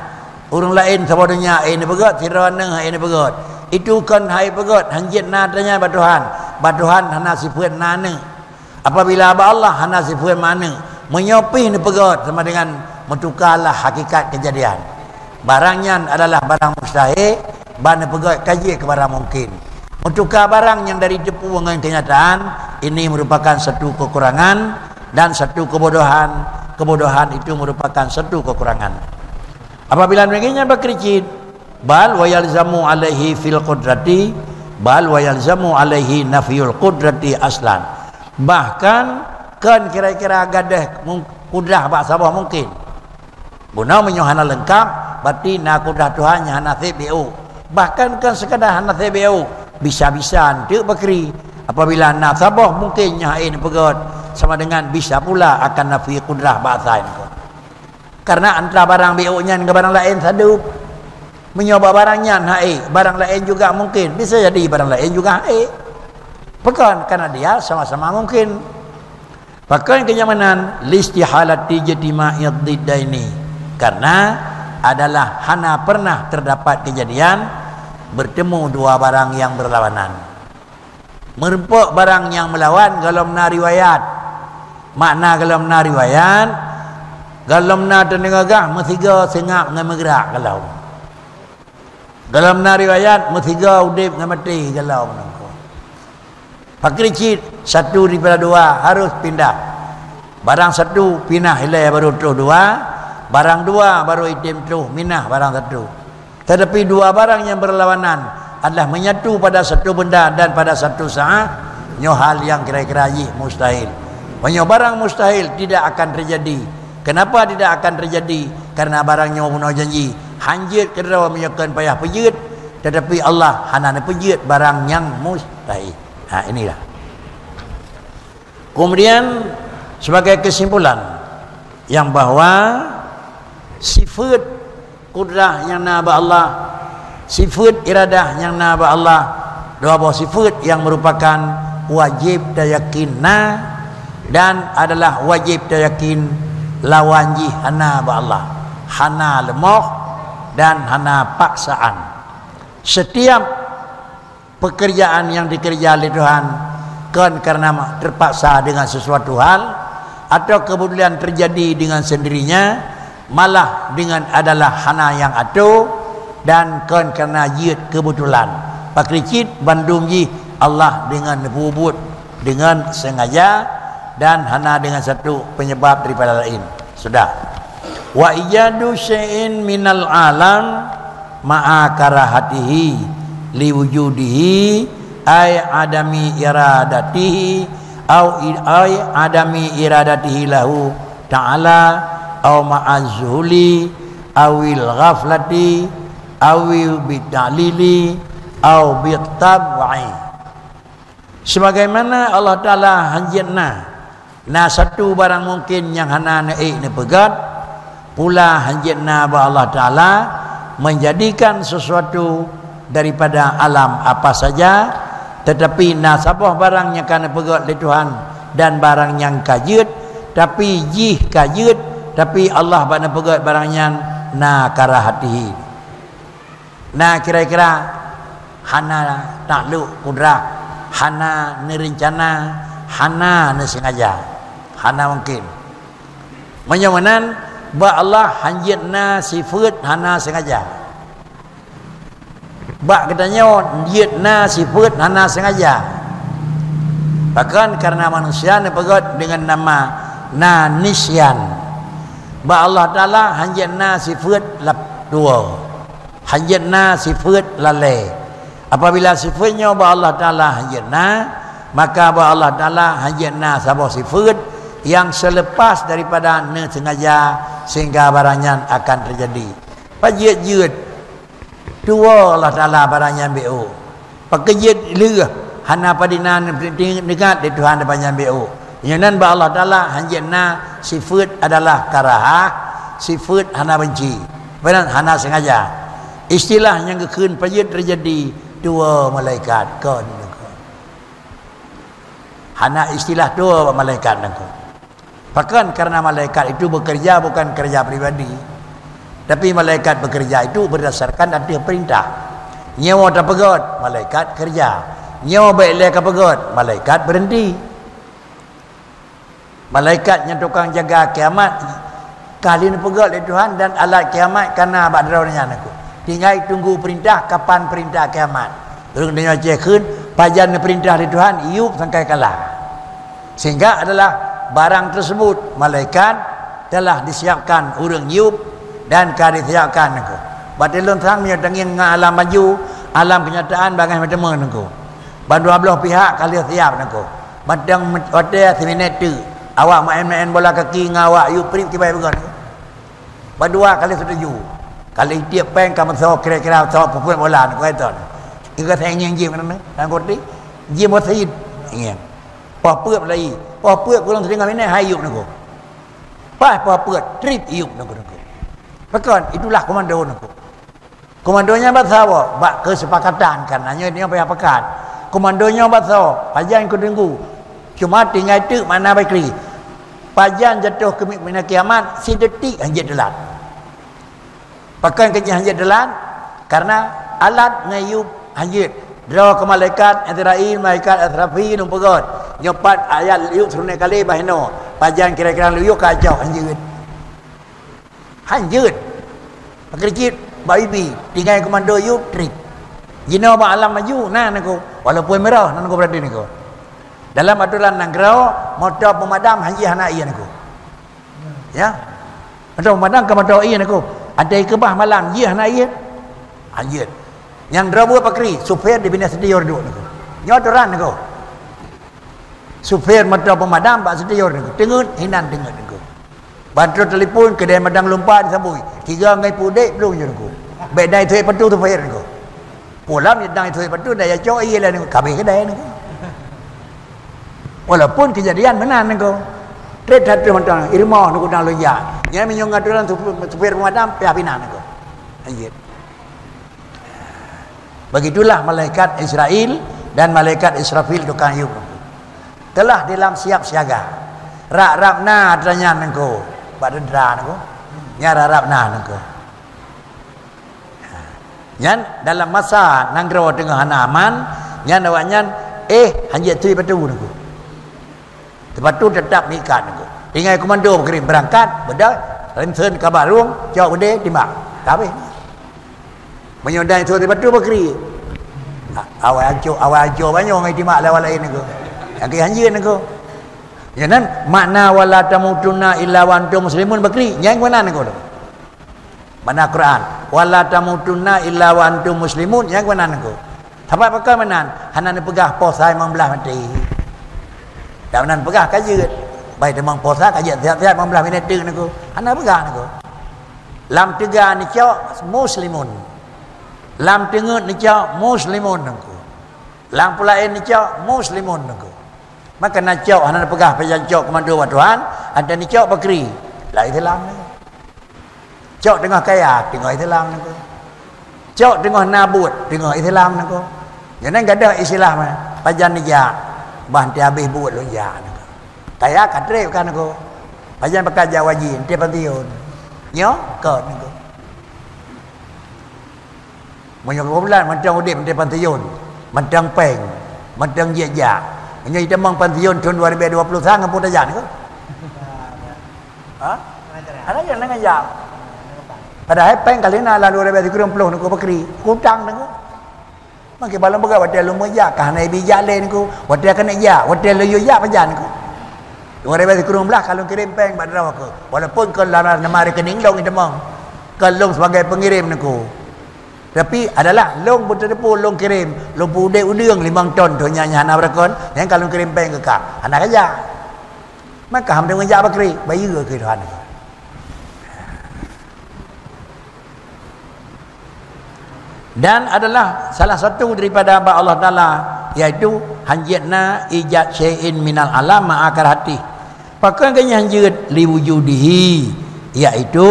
orang lain sebabnya ini begat, tira anak ini begat. Itu kan hai begat, hanjit na tanya ba Tuhan. Ba Tuhan hana sifat nana. Apabila ba Allah hana sifat mana, menyopih ni begat sama dengan mentukarlah hakikat kejadian. Barangnya adalah barang mustahil, bana pegat kaji ke barang mungkin. Mentukar barang yang dari depu dengan kenyataan, ini merupakan satu kekurangan dan satu kebodohan. Kebodohan itu merupakan satu kekurangan. Apabila begini berkericit, bal wa yalzamu alaihi fil qudrati, bal wa yalzamu alaihi nafiyul qudrati aslan. Bahkan kan kira-kira gadah kudrah bak sabah mungkin. Bunau menyohana lengkap, berarti na kudrah Tuhan yang hana TBU. Bahkan kan sekadar hana TBU, bisa-bisa nanti berkeri. Apabila na sabah mungkin nyahain pegat, sama dengan bisa pula akan nafi kudrah bahasa ini. Karena antara barang BU-nya dengan barang lain sadup. Menyoba barangnya hai, barang lain juga mungkin. Bisa jadi barang lain juga hai. Bukan karena dia sama-sama mungkin. Bahkan kenyamanan listihalati jadimaiyad diddaini. Karena adalah hana pernah terdapat kejadian bertemu dua barang yang berlawanan. Merempuk barang yang melawan dalam riwayat. Makna dalam riwayat, dalam tenengagah mestiga sengak dengan bergerak kalau. Dalam riwayat mestiga udip dengan mati kalau menangkau. Pakricit satu daripada dua harus pindah. Barang satu pindah hilai baru terus dua. Barang dua baru itim terus minah barang satu. Tetapi dua barang yang berlawanan adalah menyatu pada satu benda dan pada satu saat, nyo hal yang kira-kira mustahil. Nyo barang mustahil tidak akan terjadi. Kenapa tidak akan terjadi? Karena barang nyo punya janji hanjit kedua menyakan payah pejit, tetapi Allah hana pejit barang yang mustahil. Nah, inilah. Kemudian sebagai kesimpulan yang bahwa sifat kudrah yang naba Allah, sifat iradah yang naba Allah, dua buah sifat yang merupakan wajib tayakinna dan adalah wajib tayakin lawan ji hana ba Allah, hana lemah dan hana paksaan. Setiap pekerjaan yang dikerja oleh Tuhan kan karena terpaksa dengan sesuatu hal atau kemudian terjadi dengan sendirinya, malah dengan adalah hana yang atuh dan kan karena jid kebetulan. Pakricit bandung ji Allah dengan bubut dengan sengaja dan hana dengan satu penyebab daripada lain. Sudah. Wa ijadu syai'in minal alam ma'a karahatihi liwujudihi ay adami iradatihi ay adami iradatihi lahu ta'ala au ma'azhuli awil ghaflati awil bidalili au bitab'i. Sebagaimana Allah Ta'ala hanjatna na satu barang mungkin yang hana naik ni pegat, pula hanjatna ba Allah Ta'ala menjadikan sesuatu daripada alam apa saja, tetapi na sabah barang yang kana pegat oleh Tuhan dan barang yang kajut, tapi jih kajut, tapi Allah bana pegat barang yang na karahatihi. Nah kira-kira hana takluk kudrah, hana nerencana, hana nesengaja, hana mungkin. Menyamanan ba Allah hanjitna sifat hana sengaja. Ba katanya hanjitna sifat hana sengaja. Bahkan karena manusia ni pegot dengan nama nisyan. Ba Allah Taala hanjitna sifat dua. Hanjatna sifat lalai. Apabila sifatnya ba Allah Ta'ala hanjatna, maka ba Allah Ta'ala hanjatna sabah sifat yang selepas daripada sengaja sehingga barangnya akan terjadi. Pajit-jit dua Allah Ta'ala barangnya BO. Pakejit lirah hana padinan dekat di Tuhan depannya BO. Yang ba Allah Ta'ala hanjatna sifat adalah karahah, sifat hana benci. Benar hana sengaja. Istilah yang kekun pajit terjadi dua malaikat kon. Hana istilah dua malaikat nako. Bahkan karena malaikat itu bekerja bukan kerja pribadi, tapi malaikat bekerja itu berdasarkan ada perintah. Nyawa tak pegot, malaikat kerja. Nyawa baik leka pegot, malaikat berhenti. Malaikatnya tukang jaga kiamat. Kali ni pegot oleh Tuhan dan alat kiamat karena badraunya nako. Tinggal tunggu perintah, kapan perintah kiamat. Terus dia cekun, pajan perintah dari Tuhan, iup sampai kalah. Sehingga adalah barang tersebut, malaikat telah disiapkan urang iup dan kari disiapkan. Batilun terang menyatakan dengan alam maju, alam kenyataan bagai macam mana. Bandua belah pihak kali siap. Badang hotel seminator, awak main-main bola kaki dengan awak, iup perip kibai begon. Badua kali setuju. Kalau tiap peng kamu tahu kira-kira tahu pupuk bola nak kata. Ingat saya ingin jim mana? Dan koti jim buat saya ingin. Pupuk lagi. Pupuk kurang teringat mana hayuk nak. Pupuk trip hayuk nak. Bahkan itulah komando nak. Komandonya bahawa bak kesepakatan kan. Hanya dia apa pekat. Komandonya bahawa pajan ku tunggu. Cuma tinggal itu mana baikri. Pajan jatuh ke mina kiamat si detik hanya delat. Bahkan kerja hanjit dalam karena alat ngayub hanjit draw ke malaikat Azrail, malaikat Asrafil umpegot nyopat ayat liuk surune kali bahino pajan kira-kira liuk kacau hanjit pakricit baby tinggal komando yuk trip jino ba alam maju nah naku walaupun merah naku berada naku dalam aturan nangrau motor pemadam hanjit hana iya naku ya motor pemadam ke motor iya naku ada kebah malam dia nak ia anjir yang drabu pakri supir di bina sedior duk niku nyodoran niku supir motor pemadam bak sedior niku tengut hinan tengut niku bantu telefon kedai madang lumpah disambui 3 ngai pudek belum niku bedai tu petu supir niku pulam dang tu petu daya cok ia lah niku kabeh kedai niku walaupun kejadian benar niku Red hati macam irmah nak kudang loya. Yang menyong aturan supir pemadam pihak pinan aku. Anjir. Begitulah malaikat Israel dan malaikat Israfil tukang hiup. Telah dalam siap siaga. Rak-rapna adanya nengko. Bak dendra nengko. Nya rak-rapna nengko. Nyan dalam masa nanggro tengah hanaman, nyan awaknya hanjit tui betul nengko. Lepas tu tetap nikat nengko. Tinggal komando berangkat, bedah, rinsen kabar ruang, jauh gede timbak. Tapi menyodai tu lepas tu berkeri. Awal ajo banyak orang timbak lawan lain nengko. Yang ke hanjit nengko. Jangan makna wala tamutunna illa wa antum muslimun berkeri. Yang mana nengko? Mana Quran? Wala tamutunna illa wa antum muslimun yang mana nengko? Tapi pakai menan, hanan pegah posai membelah mati. Dan menan pegah kajut. Baik demang posai kajut siap-siap membelah minit tu naku. Hanan pegah naku. Lam tiga ni cak muslimun. Lam tengut ni cak muslimun naku. Lam pulain ni cak muslimun naku. Maka nak cak hanan pegah pejalan cak komando Tuhan, ada ni cak bakri. Lah Islam naku. Cak tengah kaya, tengah Islam naku. Cak tengah nabut, tengah Islam naku. Jangan gadah Islam pajan ni ja. Bah ti habis buat lu ja naku. Kaya kadrep kan naku. Pajan pakai jawaji, ti pantiun. Nyo ke naku. Menyo bulan macam udip ti pantiun. Macam peng, macam je ja. Menyo ita mang pantiun tahun 2020 sang pun dah naku. Ha? Ada yang dengan ja. Padahal peng kali na lalu 2020 naku bakri. Hutang naku. Maka balang begat wadah lumah ya, kahana ibi jale niku, wadah kena ya, wadah loyo ya pajan niku. Orang bagi kurung belah kalau kirim peng bad rawa ke. Walaupun ke lara nama rekening long itu mong. Ke long sebagai pengirim niku. Tapi adalah long betul-betul long kirim, long pude udang 5 ton tu nyanyi hana berakon, yang kalau kirim peng ke kak, hana kaya. Maka ham dengan ja bakri, bayi ke Tuhan. Dan adalah salah satu daripada hamba Allah Ta'ala, iaitu hanjitna ijad syai'in minal alam ma'akarhati. Pakai kanya hanjit liwujudihi, iaitu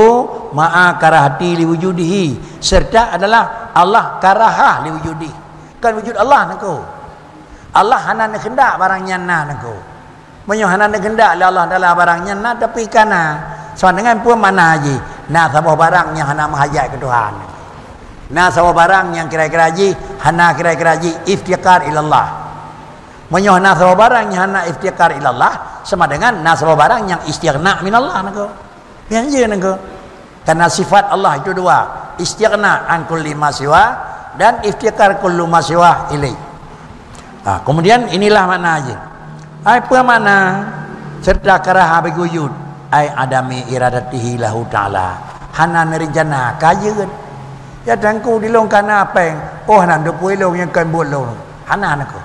ma'akarhati liwujudihi, serta adalah Allah karahah liwujudi. Kan wujud Allah naku. Allah hana nak hendak barangnya na naku. Menyo hana nak hendak Allah Ta'ala barangnya na, tapi kana so dengan pun mana haji na sabah barang yang hana mahajat ke Tuhan. Nah sawa barang yang kira-kira haji hana kira-kira haji iftiqar ilallah. Menyoh nah sawa barang yang hana iftiqar ilallah sama dengan nah sawa barang yang istighna minallah naku. Yang je naku. Karena sifat Allah itu dua, istighna an kulli ma siwa dan iftiqar kullu ma siwa ilai. Nah, kemudian inilah makna haji. Apa makna serta karaha bagi wujud ai adami iradatihi lahu ta'ala. Hana nerijana kajeun. Ya tangku di long kana peng. Oh nan do puai long yang kan buat long. Hana naku.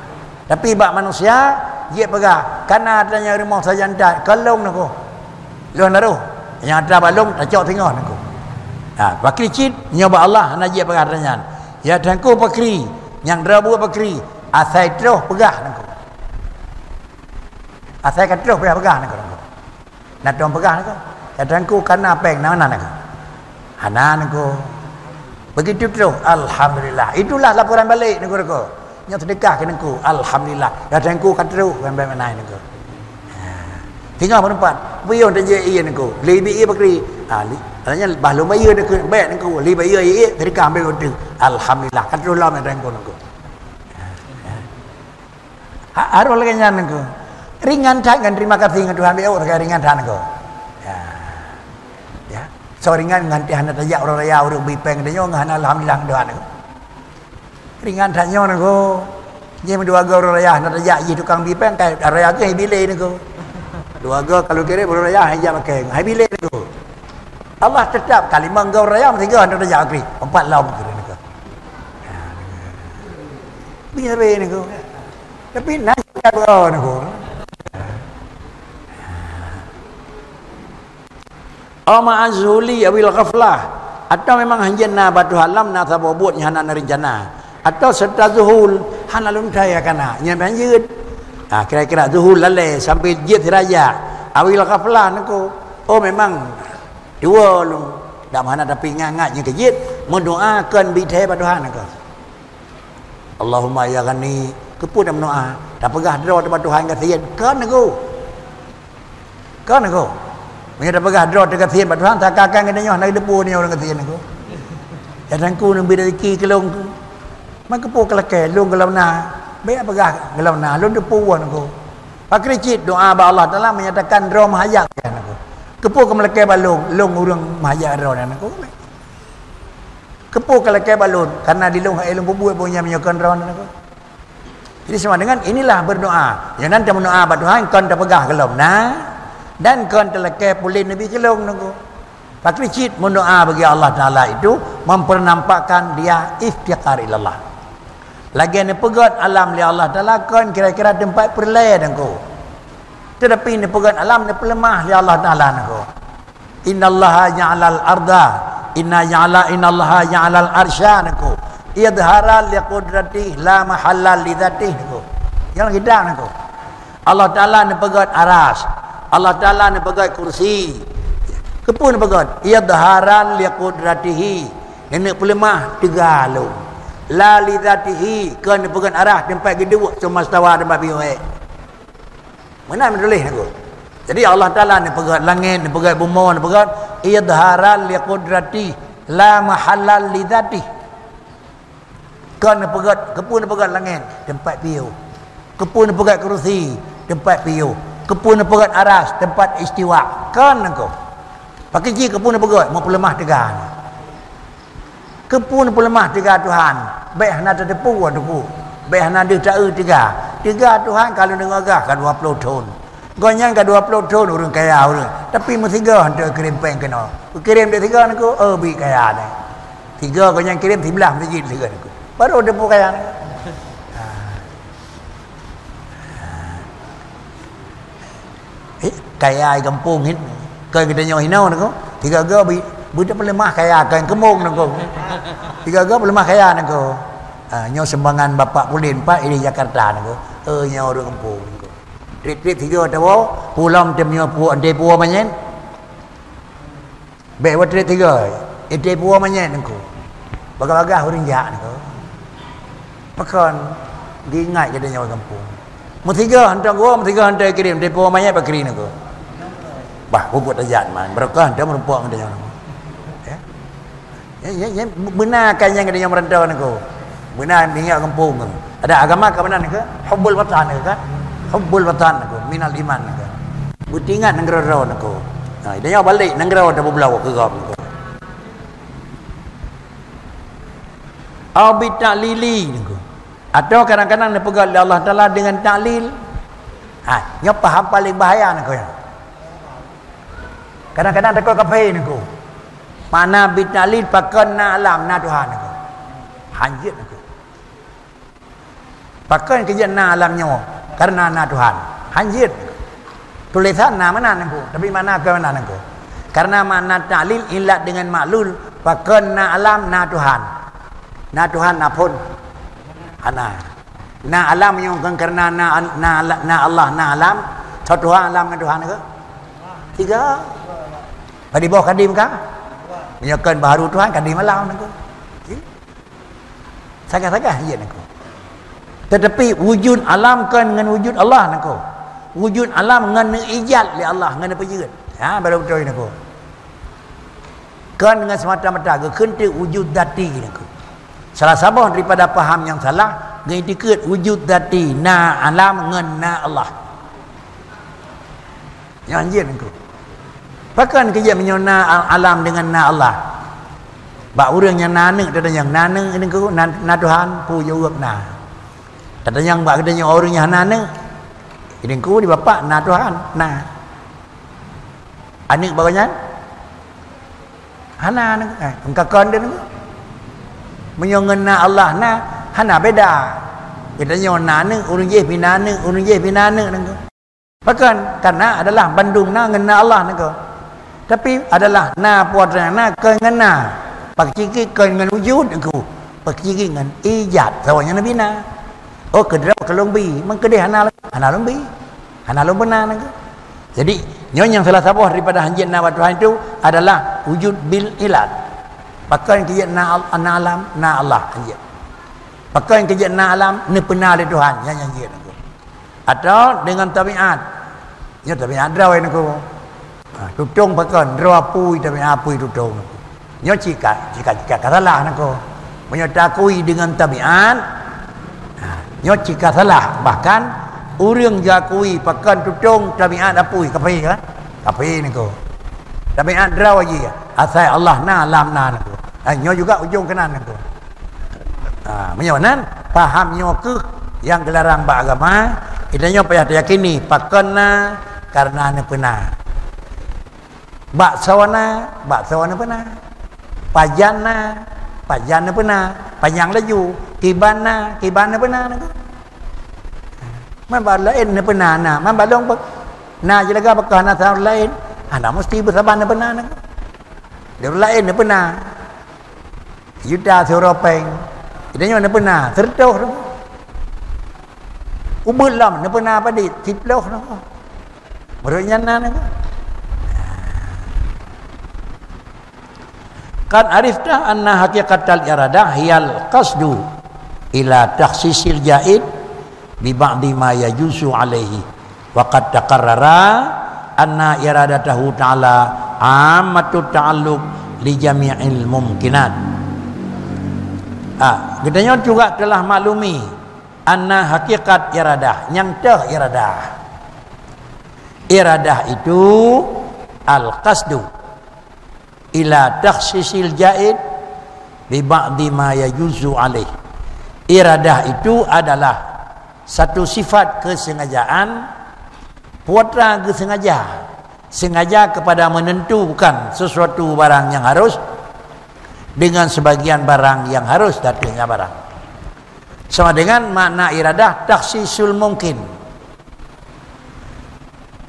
Tapi bak manusia ye pegah kana tanya rumah saja ndak kalong naku. Long naruh. Yang ada balong tak cok tengok naku. Ha, bakri cit nyoba Allah hana ye pegah tanya. Ya tangku bakri yang dra buat bakri asai terus pegah naku. Asai kan terus pegah naku. Nak dong pegah naku. Ya tangku kana peng mana naku. Hana naku. Begitu terus, alhamdulillah. Itulah laporan balik negara ko. Yang sedekah ke negara, alhamdulillah. Datang ku kat terus sampai mana negara. Tinggal berempat. Bion dan je iya negara. Lebih iya bakri. Artinya bahlum iya dekat baik negara. Lebih iya sedekah ambil waktu. Alhamdulillah. Kat terus lah datang ku negara. Harus lagi nyan negara. Ringan tangan terima kasih dengan Tuhan biar orang ringan tangan negara. So ringan nganti hana tajak orang raya urut bipeng dia nyong hana alhamdulillah doa naku. Ringan tanyo naku. Je dua ga orang raya hana tajak je tukang bipeng kai raya ke hai bile naku. Dua ga kalau kira orang raya hai ja pakai hai bile naku. Allah tetap kalimah ga orang raya mesti ga hana tajak akri. Empat laum kira naku. Biar be naku. Tapi nak doa naku. Ama azhuli awil ghaflah, atau memang hanjana batu halam na sabobut nya hana rencana, atau serta zuhul hana luntaya kana nya banjut. Kira-kira zuhul lale sampai jit raya awil ghaflah naku. Oh memang dua lu dak mana tapi ngangat nya kejit mendoakan bithe batu han naku. Allahumma ya ghani kepun mendoa dak pegah dro batu han kasian kan naku. Kan naku. Mereka dah pegah drop dekat tian batuhan tak kakang kena nyoh nak depu ni orang ketian aku. Ya tangku nembi rezeki kelong tu. Mak kepo kelake long gelam na. Baik pegah gelam na long depu wan aku. Pakri cit doa ba Allah Taala menyatakan drop mahajat kan aku. Kepo ke melake balong long urang mahajat drop dan aku. Kepo kelake balon karena di long ilmu bubuat punya menyokon drop dan aku. Jadi sama dengan inilah berdoa. Yang nanti berdoa batuhan kon dah pegah gelam na. Dan kon telake pulin Nabi kelong nunggu. Pakri cit mendoa bagi Allah Ta'ala itu mempernampakkan dia iftiqar ilallah. Lagi ni pegat alam li Allah Taala kan kira-kira tempat perlai nangko. Tetapi ni pegat alam ni pelemah li Allah Taala nangko. Innallaha ja'alal arda innallaha ja'alal arsya nangko. Idhara li qudratihi la mahalla li dzatihi nangko. Yang kita nangko. Allah Taala ni pegat aras. Allah Taala ni pegat kursi. Kepun pegat idhara li qudratihi. Ini pelemah tiga lu. La li dzatihi kan pegang arah tempat geduk cuma stawa tempat bioi. Mana menulis aku. Jadi Allah Taala ni pegang langit, ni pegang bumi, ni pegang idharal li qudrati la mahallal li dzatihi. Kan pegang kepun pegang langit tempat bioi. Kepun pegang kerusi tempat bioi. Kepun pegang aras tempat istiwa. Kan aku. Pakai ji kepun pegang mau pelemah tiga. Kepun pelemah tiga Tuhan. Baik hana terdepu tu. Baik hana dia tak tiga. Tiga Tuhan kalau dengar gah ke 20 tahun. Gonyang ke 20 tahun orang kaya orang. Tapi mesti tiga hantar kirim peng kena. Kirim dia tiga aku, bi kaya ni. Tiga gonyang kirim 13 masjid tiga aku. Baru depu kaya ni. Kaya kampung hit. Kan kita nyoh hinau aku. Tiga ga bi budak pelemah kaya kan kemung nangko. Tiga ga pelemah kaya nangko. Nyo sembangan bapak Pulin Pak ini Jakarta nangko. Nyo orang kampung nangko. Trip tiga tahu pulang tem nyo pu ande pu manyen. Be wa trip tiga. Ide pu manyen nangko. Baga-baga orang jak nangko. Pakan diingat kita nyo kampung. Mu tiga hantar gua, mu tiga hantar kirim depo manyen pak kirim nangko. Bah, buat ajat man. Berkah dia merupak dia nangko. Ya, benarkan yang ada yang merantau ni ko. Benar tinggal kampung. Ada agama ke mana ni ke? Hubbul watan ni ke? Hubbul watan ni ko. Minal iman ni ke? Butingat negara ni ko. Nah, dia balik negara dah berbelawa ke gam ni ko. Au bi ta'lili ni ko. Atau kadang-kadang dia pegang Allah Taala dengan ta'lil. Nya faham paling bahaya ni ko. Kadang-kadang takut kafir ni ko. Mana bitalil pakan na alam na Tuhan aku. Hanjit aku. Pakan kerja na alamnya karena na Tuhan. Hanjit. Tulisan na mana aku. Tapi mana ke mana aku. Karena mana ta'lil ilat dengan maklul pakan na alam na Tuhan. Na Tuhan apun. Ana. Na alam yang karena na Allah na alam. Satu Tuhan alam dengan Tuhan aku. Tiga. Pada bawah kadim kah? Menyakan baru Tuhan kan di malam nangko. Sagah-sagah je nangko. Tetapi wujud alam kan dengan wujud Allah nangko. Wujud alam dengan ijad li Allah dengan apa je. Baru betul nangko. Kan dengan semata-mata ke kentik wujud dati nangko. Salah sabah daripada faham yang salah ngitiket wujud dati na alam dengan na Allah. Yang je nangko. Pakan kerja menyona alam dengan na Allah. Bak orang yang nanek ada yang nanek ini ku na Tuhan pu jawab na. Ada yang bak ada yang orang yang nanek ini ku di bapak na Tuhan na. Anik baganya? Hana nak engkau kon dia nak. Menyongen na Allah na hana beda. Kita yang nanek orang je pinanek orang je pinanek nak. Pakan karena adalah bandung na ngena Allah nak. Tapi adalah na puasa na kengena pakai dengan wujud aku pakai dengan ijat sawanya nabi na oh kedra kelombi mengkedih hana lombi hana lombi benar aku. Jadi nyonya yang salah sabah daripada hanjit na Tuhan itu adalah wujud bil ilat pakai kerja na alam na Allah hanjit pakai kerja na alam ni benar di Tuhan yang hanjit aku atau dengan tabiat nya tabiat drawai aku tutung pakan dua pui tapi apui tutung nyo jika salah nako menyo takui dengan tabiat nyo jika salah bahkan urang jakui pakan tutung tabiat apui kapai kan kapai nako tabiat draw aja asai Allah na alam na nako nyo juga ujung kanan nako menyo nan paham nyo ke yang dilarang beragama itu nyo payah yakini pakan na karena ne benar. Bak sawana pernah. Pajana Pajan na pernah, panjang laju, kiban na pernah na. Man ba lain na pernah na, man ba long na jelaga bakah na tahun lain. Anda mesti bersabar na pernah na. Dia lain na pernah. Yuda Eropeng. Idanya na pernah, tertuh tu. Ubul lam na pernah apa di tiploh na. Merenya na. Kan arifta anna haqiqatal iradah hiyal qasdu ila takhsisil jaid bi ba'di ma yajuzu alaihi wa qad taqarrara anna iradatahu ta'ala ammatut ta'alluq li jami'il mumkinat. Katanya juga telah maklumi anna haqiqat iradah, yang teh iradah. Iradah itu al-qasdu ila takhsisil jaid bi ba'di ma yajuzu alaih. Iradah itu adalah satu sifat kesengajaan, putra kesengaja, sengaja kepada menentukan sesuatu barang yang harus dengan sebagian barang yang harus datangnya barang. Sama dengan makna iradah takhsisul mungkin.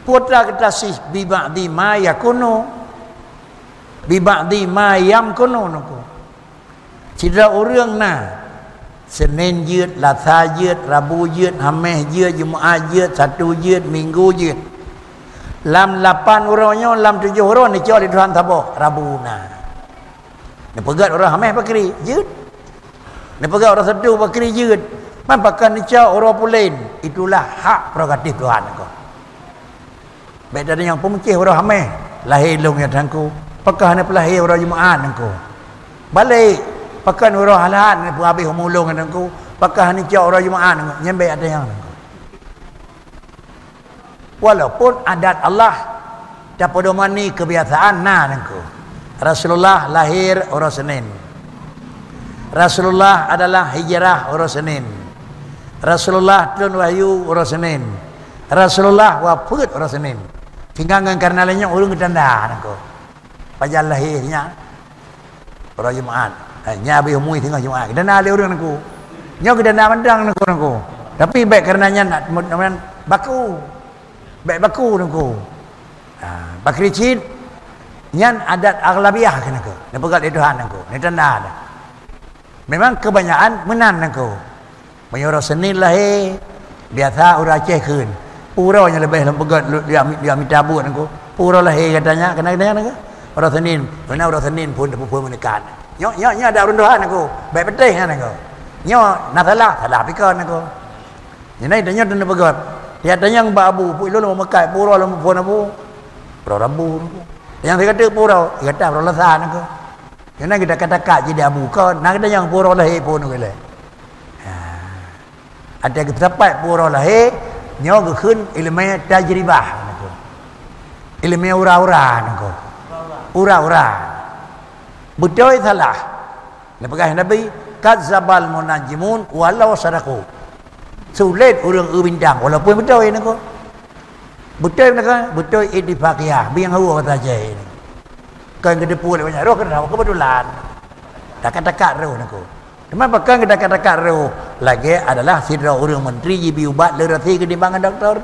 Putra ketasis bi ba'di ma yakunu bi ba'di ma yamkunu nuku. Tidak orang na Senin jeut, Selasa jeut, Rabu jeut, Khamis jeut, Jumaat jeut, Sabtu jeut, Minggu jeut. Lam 8 orangnya, lam 7 orang ni cak di Tuhan tabah Rabu na. Ni pegat orang Khamis pakri jeut. Ni pegat orang Sabtu pakri jeut. Man pakan ni cak orang pulain. Itulah hak prerogatif Tuhan kau. Baik dari yang pemecih orang Khamis lahir long ya tangku. Pakah ni pelahir orang Jumaat nangku. Balik pakan orang Ahad ni pun habis mulung nangku. Pakah ni cak orang Jumaat nangku. Nyambai ada yang nangku. Walaupun adat Allah tak pedomani kebiasaan nangku. Rasulullah lahir orang Senin. Rasulullah adalah hijrah orang Senin. Rasulullah turun wahyu orang Senin. Rasulullah wafat orang Senin. Tinggalkan karena lainnya ulung ketanda nangku. Pajal lahirnya orang Jumaat. Nya habis umui tinggal Jumaat. Dan ada orang aku. Nya kita nak mandang aku. Tapi baik karenanya nak baku. Baik baku aku. Bakri cid nyan adat aglabiah kan aku. Ni pegat itu han aku. Ni tanda ada. Memang kebanyakan menan aku. Menyuruh Senin lahir biasa orang Aceh keun. Puraunya lebih lempegat dia minta buat aku. Purau lahir katanya kena aku. Orang Senin, mana orang Senin pun menekan. Nyo ada runduhan aku, baik betul kan aku. Nyo nak salah pikir aku. Ini dah nyo pegot. Dia tanya yang babu, pun lu mekai purau lu pun aku. Purau Rabu. Yang saya kata purau, dia kata purau Lasan aku. Yang kita kata jadi abu kau, nak ada yang purau lahir pun aku le. Ada kita dapat purau lahir, nyo keun ilmu tajribah aku. Ilmu ura-ura aku. Ura-ura. Betul salah. Lepas Nabi kadzabal munajimun walau sadaku. Sulit orang bintang walaupun betul ini ko. Betul nak betul ittifaqiyah biang hawa kata je ini. Kan kita pula banyak roh kena kebetulan. Tak roh nak ko. Cuma pakai kita kata roh lagi adalah sidra orang menteri jibi ubat lerasi ke dimbangan doktor.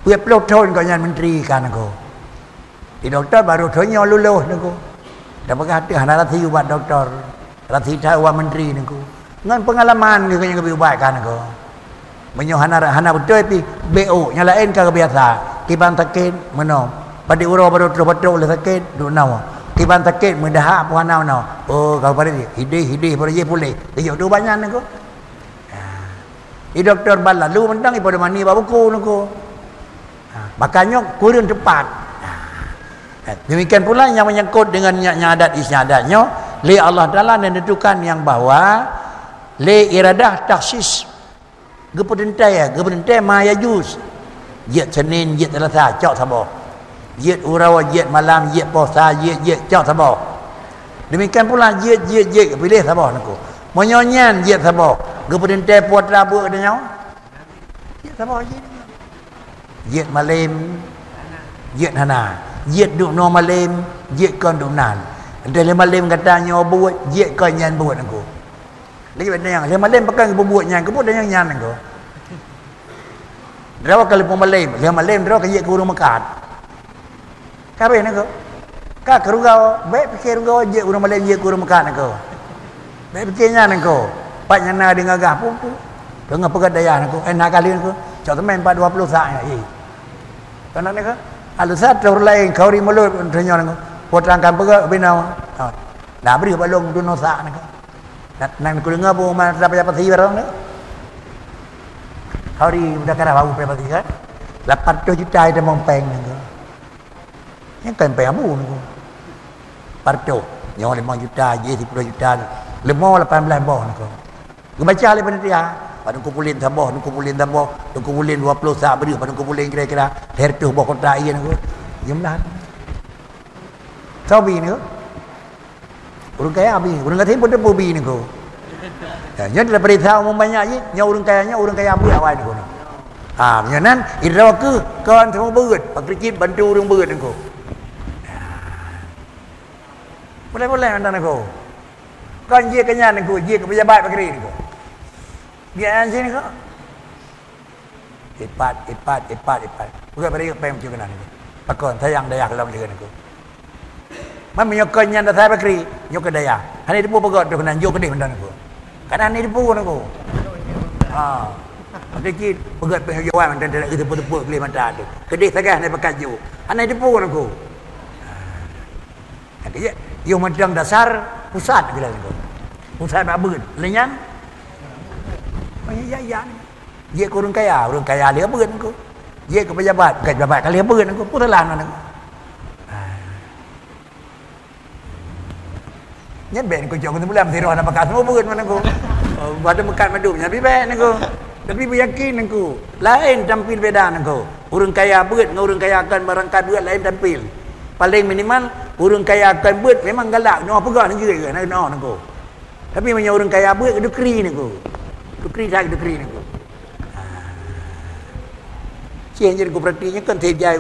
Punya peloton kau yang menteri kan ko. Di doktor baru tanya luluh niku. Dapat hati hana rati ubat doktor. Rati tahu menteri niku. Ngan pengalaman niku yang lebih ubat kan niku. Menyo hana betul pi BO nyalain ka biasa. Kiban sakit meno. Padi uro baru betul le sakit du nau. Kiban sakit mendah apa nau nau. Oh kau pada hidih baru je pulih. Dia tu banyak niku. Di doktor balalu mentang pada mani babuku niku. Makanya kurun cepat. Demikian pula yang menyangkut dengan adat istiadatnya, li Allah Taala menentukan yang bahwa li iradah taksis gepenentai ma yajuz. Jet Senin, jet Selasa, cak sabah. Jet urawa, jet malam, jet puasa, jet cak sabah. Demikian pula jet pilih sabah naku. Menyonyan jet sabah. Gepenentai putra buat dia. Jet sabah jet. Jet malam, jet hana. Jet duk no malam, jet kon duk nan. Ada lem katanya buat je kau nyan buat aku. Lagi benda yang lem pakai buat nyan aku dan yang nyan aku. Draw kalau lem draw ke je ke urang makat. Kabe nak aku. Ka kerugau, baik fikir rugau je urang lem je ke urang makat aku. Baik fikir nyan aku. Pak nyana dengan gah pun. Dengan pegat daya aku. Nak kali aku. Cak teman 420 saat ni. Kan nak aku. Alu satu orang lain kau ri mulut ternyata aku. Potangkan pegat binau. Dah beri balong tu nosak nak. Nang aku dengar pun mana dapat pasti barang ni. Kau ri dah kena bau pasti kan. 800 juta itu mempeng ni. Yang kan peng abu ni. Parto. Nyawa 5 juta, je 10 juta. Lemah 18 boh ni. Aku baca oleh panitia. Pada kumpulin tambah, kumpulin 20 saat beri, pada kumpulin kira-kira hertuh boh kontrak ian aku. Jumlah. Sabi ni ko. Urang kaya habis, urang kata pun debu bi ni ko. Ya, jadi beritahu umum banyak je, nya urang kaya abu awal ni ko. Ha, menyanan ira ke kawan semua beut, pak krikit bantu urang beut ni ko. Boleh anda ni ko. Kan je kenyan ni ko, je ke pejabat pak kri ni ko. Dia sini ko. Ipat. Bukan beri pem macam mana ni. Pakon sayang daya kalau macam ni ko. Man menyokanya dah saya bakri, nyok daya. Hani depu pegot tu kena nyok kedih mendan aku. Kan hani depu aku. Ha. Sedikit pegot pengajuan dan tidak tepu-tepu keli mata tu. Kedih sagah ni pakai ju. Hani depu aku. Ha. Dia yo madang dasar pusat gila aku. Pusat babut, lenyan. Ya. Dia kurang kaya dia beut aku. Dia ke pejabat kali beut aku. Putalan aku. Nhân bệnh của chồng tôi làm thì rồi là bakal semua bukan mana ku. Pada mekat madupnya bibek naku. Tapi beryakin naku. Lain tampil beda naku. Urang kaya beut dengan urang kaya akan barangkat beut lain tampil. Paling minimal urang kaya akan beut memang galak nyo pegak ni juga nak no naku. Tapi punya urang kaya beut dukri naku. Dukri naku. Siang jadi kooperatifnya kan terjadi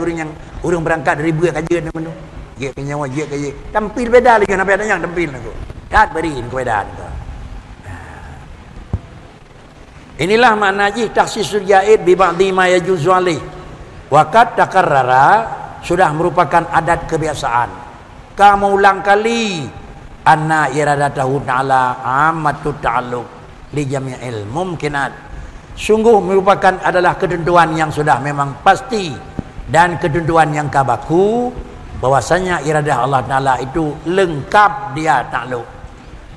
urang berangkat dari beut kajian naku. Dia kenyawa dia kaya tampil beda lagi nak ada yang tampil aku. Dat beriin kebedaan tu. Inilah makna ji takhsisul jaid bi ba'dhi ma yajuzu alih. Waqad takarrara sudah merupakan adat kebiasaan. Kamu ulang kali anna iradatahu ta'ala ammatut ta'alluq li jami'il mumkinat. Sungguh merupakan adalah ketentuan yang sudah memang pasti dan ketentuan yang kabaku bahwasanya iradah Allah Ta'ala itu lengkap dia takluk.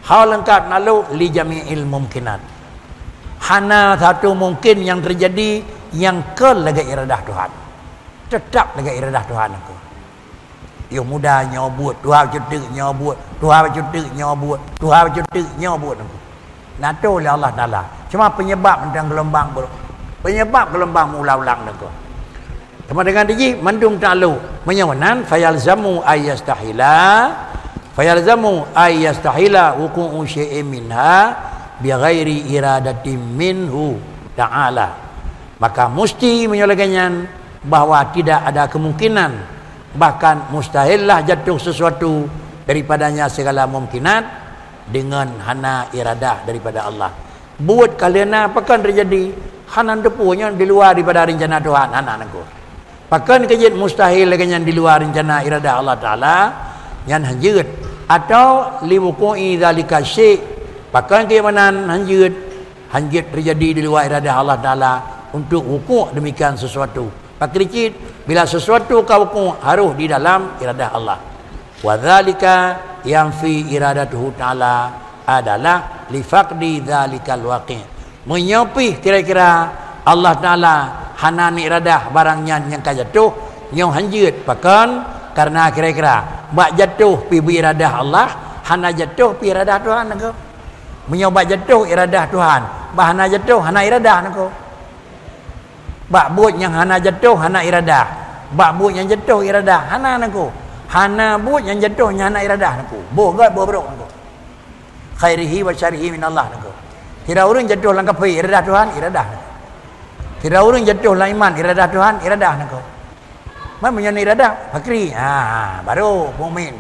Hal lengkap takluk li jami'il mumkinat. Hana satu mungkin yang terjadi yang ke lega iradah Tuhan. Tetap lega iradah Tuhan aku. Yo muda nyobut, Tuhan cutik nyobut, Tuhan cutik nyobut, Tuhan cutik nyobut aku. Nato oleh Allah Ta'ala. Cuma penyebab tentang gelombang buruk. Penyebab gelombang ulang-ulang aku. Sama dengan diji mandung ta'lu menyawanan fayalzamu ayyastahila wuqu'u syai'in minha bighairi iradatin minhu ta'ala. Maka mesti menyalakannya bahawa tidak ada kemungkinan, bahkan mustahillah jatuh sesuatu daripadanya segala mungkinat dengan hana iradah daripada Allah. Buat kalian apa kan terjadi hanan depunya di luar daripada rencana Tuhan anak-anakku. Pakan kejadian mustahil lagi yang di luar rencana iradah Allah Ta'ala yang hanjut atau liwuku'i dhalika syek. Pakan keimanan hanjut terjadi di luar iradah Allah Ta'ala untuk wukuk demikian sesuatu. Pakai dikit bila sesuatu kau wukuk harus di dalam iradah Allah. Wa dhalika yang fi iradatuhu Ta'ala adalah lifaqdi dhalikal waqi'. Menyopih kira-kira Allah Ta'ala hanan iradah barangnya yang jatuh yang hanjut pakan karena kira-kira bak jatuh pi iradah Allah hana jatuh pi iradah Tuhan aku menyoba jatuh iradah Tuhan bah hana jatuh hana iradah aku bak buat yang hana jatuh hana iradah bak buat yang jatuh iradah hana aku hana buat yang jatuh hana iradah aku bogat bobrok aku khairihi wa syarihi min Allah aku kira orang jatuh langkah pi iradah Tuhan iradah aku. Kira orang jatuh lah iman iradah Tuhan iradah nak kau. Mana punya iradah fakri. Baru mukmin.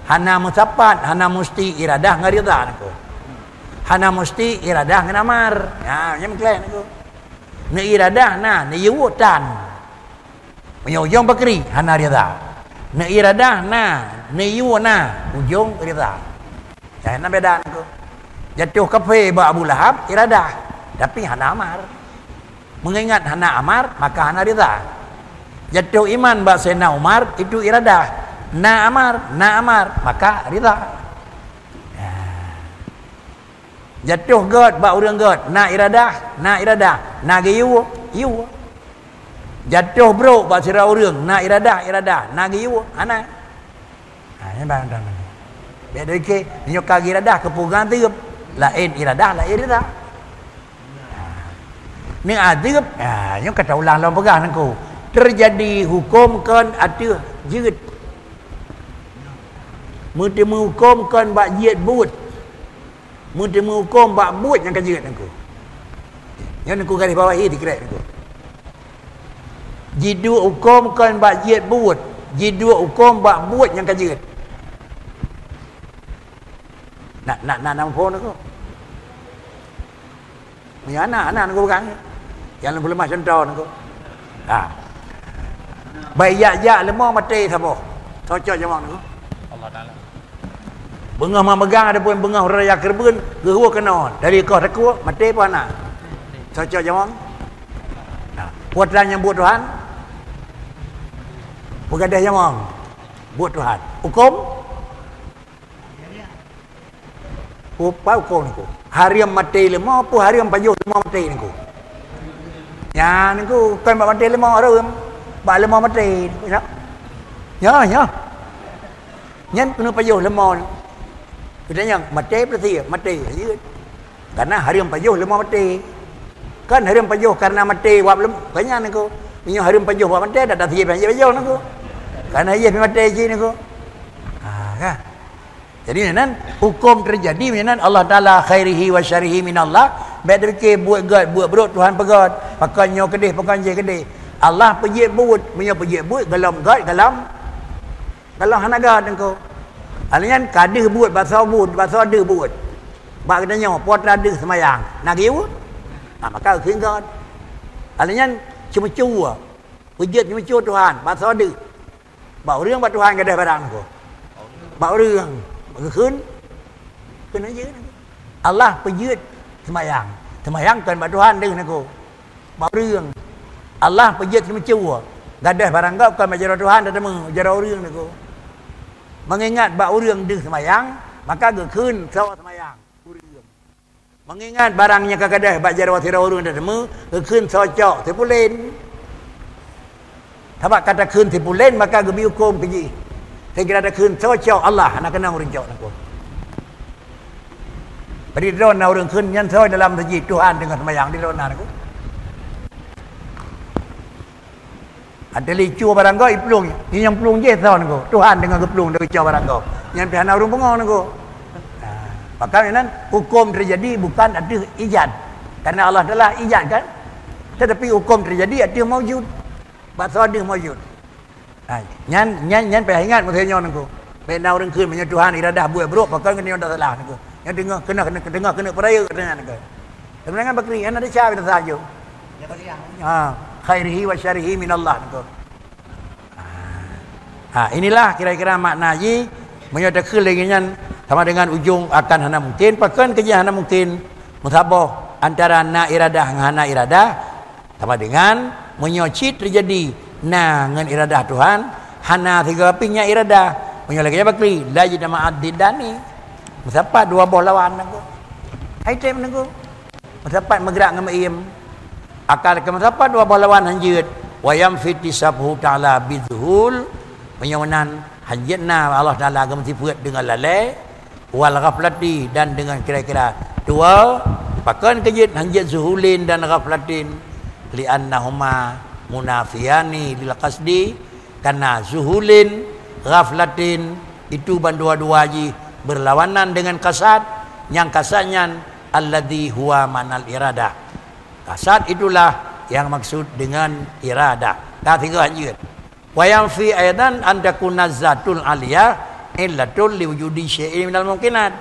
hana musapat, hana musti iradah ngarida nako. Hana musti iradah ngamar. Ya, nyam klen nako. Ne iradah na ne yutan. Menyojong bakri hana rida. Ne iradah na ne yuana ujung rida. Jangan beda nako. Jatuh kafe ba Abu Lahab iradah, tapi hana amar. Mengingat hana amar maka hana rida. Jatuh iman ba Sayyidina Umar itu iradah. Na amar maka rida. Jatuh god ba urang god na iradah na giyu jatuh bro ba sira urang na iradah na giyu ana ini bang dan beda ke nyo kagi iradah kepugan tiup lain iradah la iradah ni adib nyo kata ulang lawan pegang aku terjadi hukum kan ada jeut mesti menghukumkan ba jiat but mesti menghukum bak buat yang kajian aku. Yang aku garis bawahi dikira aku. Jidu hukum kan bak jiat buat. Jidu hukum bak buat yang kajian. Nak nampak aku. Ni anak aku bukan. Yang belum macam contoh aku. Baik ya lemah mati siapa? Cocok jamak aku. Allah Taala. Bengah memegang ada pun bengah raya kerbun gehua kena dari kau rekua mati pun anak cocok jamang buatlah yang buat Tuhan bukan dah jamang buat Tuhan hukum apa hukum niku hari yang mati lima apa hari yang pajuh lima mati niku ya niku kan mati lima orang bak lima mati ya nyen kena pajuh lima kita yang mati berarti mati karena hari yang pajuh lemah mati kan hari yang pajuh karena mati wap lem banyak niku punya hari yang pajuh wap mati dah tiap pajuh niku karena ia mati je niku kan jadi nan hukum terjadi nan Allah Taala khairihi wa syarihi minallah baik fikir buat god buat berut Tuhan pegat pakannya kedih pakan je kedih Allah pergi buat punya pergi buat galam god galam hanaga niku alian kadeh buat bahasa ada buat. Bak katanya pot ada semayang. Nak giu? Maka kenggan. Alian cuma cua. Wujud cuma cua Tuhan, bahasa ada. Bak urang bak Tuhan kadeh barang ko. Bak urang keun. Keun aja. Allah pejut semayang. Semayang kan bak Tuhan deung nako. Bak urang. Allah pejut cuma cua. Gadah barang kau kan majara Tuhan dah temu jara urang nako. Mengingat bak urang deung semayang, maka gekeun sawa semayang urang. Mengingat barangnya kakadah bak jarwa sira urang dah temu, gekeun socok tipulen. Tabak kata keun tipulen maka gebi hukum keji. Saya kira ada keun socok Allah nak kena urang jok nako. Beri drone urang keun nyan soy dalam siji Tuhan dengan semayang di drone nako. Ada licu barang kau iplung, ini yang pelung je tahu nengko. Tuhan dengan keplung dari jauh barang kau. Yang pihak urung pengau nengko. Maka nan hukum terjadi bukan ada ijad, karena Allah telah ijad kan. Tetapi hukum terjadi ada maujud, bahasa ada maujud. Nyan pihak ingat maksudnya nengko. Pihak urung kun punya Tuhan iradah buat beruk, maka kena dah salah nengko. Yang dengar kena peraya katanya nengko. Sebenarnya bakri, yang ada cah kita sahaja. Khairihi wa syarihi minallah. Inilah kira-kira makna ji menyatakan lagi sama dengan ujung akan hana mungkin pakan kerja hana mungkin musabah antara na iradah dengan hana iradah sama dengan menyocit terjadi na dengan iradah Tuhan hana tiga pinya iradah menyoleh bakri la jamaat didani musabah dua boh lawan aku item aku musabah megrak dengan im akal kemendapat dua balawan hanjit wayam fiti sabhu ta'ala bidhul penyawanan hanjitna Allah Ta'ala akan mensifat dengan lalai wal ghaflati dan dengan kira-kira dua pakan kejit hanjit zuhulin dan ghaflatin li'annahuma munafiyani lil qasdi karena zuhulin ghaflatin itu dua-dua ji berlawanan dengan kasad yang kasadnya alladhi huwa manal iradah. Kasad itulah yang maksud dengan iradah. Dah tiga anjir. Wa yang fi aidan an takuna zatul aliyah illatul liwujudi syai'in minal mungkinat.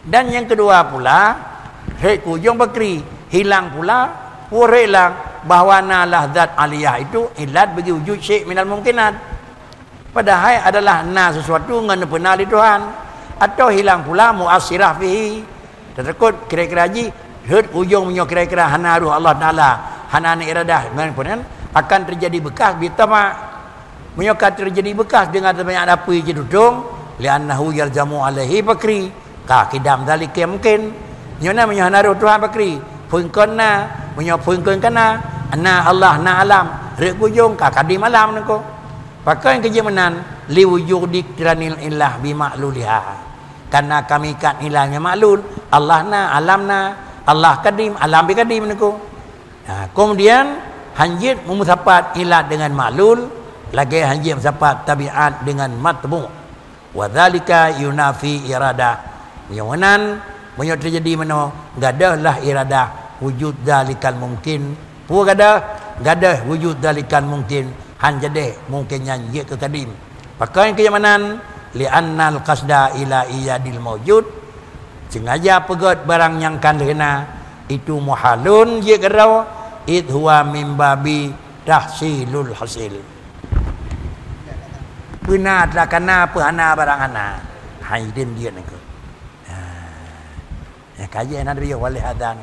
Dan yang kedua pula, hek kujung bakri, hilang pula, pura hilang bahawa na zat aliyah itu illat bagi wujud syai' minal mungkinat. Padahal adalah na sesuatu yang benar di Tuhan. Atau hilang pula mu'asirah fihi. Terkut kira-kira haji, hek kujung punya kira-kira hana ruh Allah Ta'ala, hana iradah, kemudian akan terjadi bekas bitama. Menyokat terjadi bekas dengan banyak apa yang dudung, li'annahu yalzamu alaihi bakri. Kidam zalika mungkin. Nyona menyana ruh Tuhan bakri. Pungkona, menyopungkona, na Allah na alam. Rek kujung kadim alam nako. Pakai kerja menan liwujudik tiranil ilah bimakluliha. Karena kami kat ilahnya maklul, Allah na, alam na, Allah kadim, alam bi kadim nako. Nah, kemudian hanjit memusapat ilah dengan maklul, lagi hanjit memusapat tabiat dengan matbu. Wa dzalika yunafi iradah. Yang menan banyak terjadi mana gadahlah iradah wujud dalikal mungkin. Pu gadah wujud dalikal mungkin. Han jadi mungkinnya ye ke kadim. Pakai kenyamanan li'annal qasda ila iyadil mawjud. Sengaja pegat barang yang kan kena itu muhalun ye gerau id huwa min babi tahsilul hasil. Benar lah kana pahana barang ana. Haidin dia nak. Ya kajian ada dia walih adan.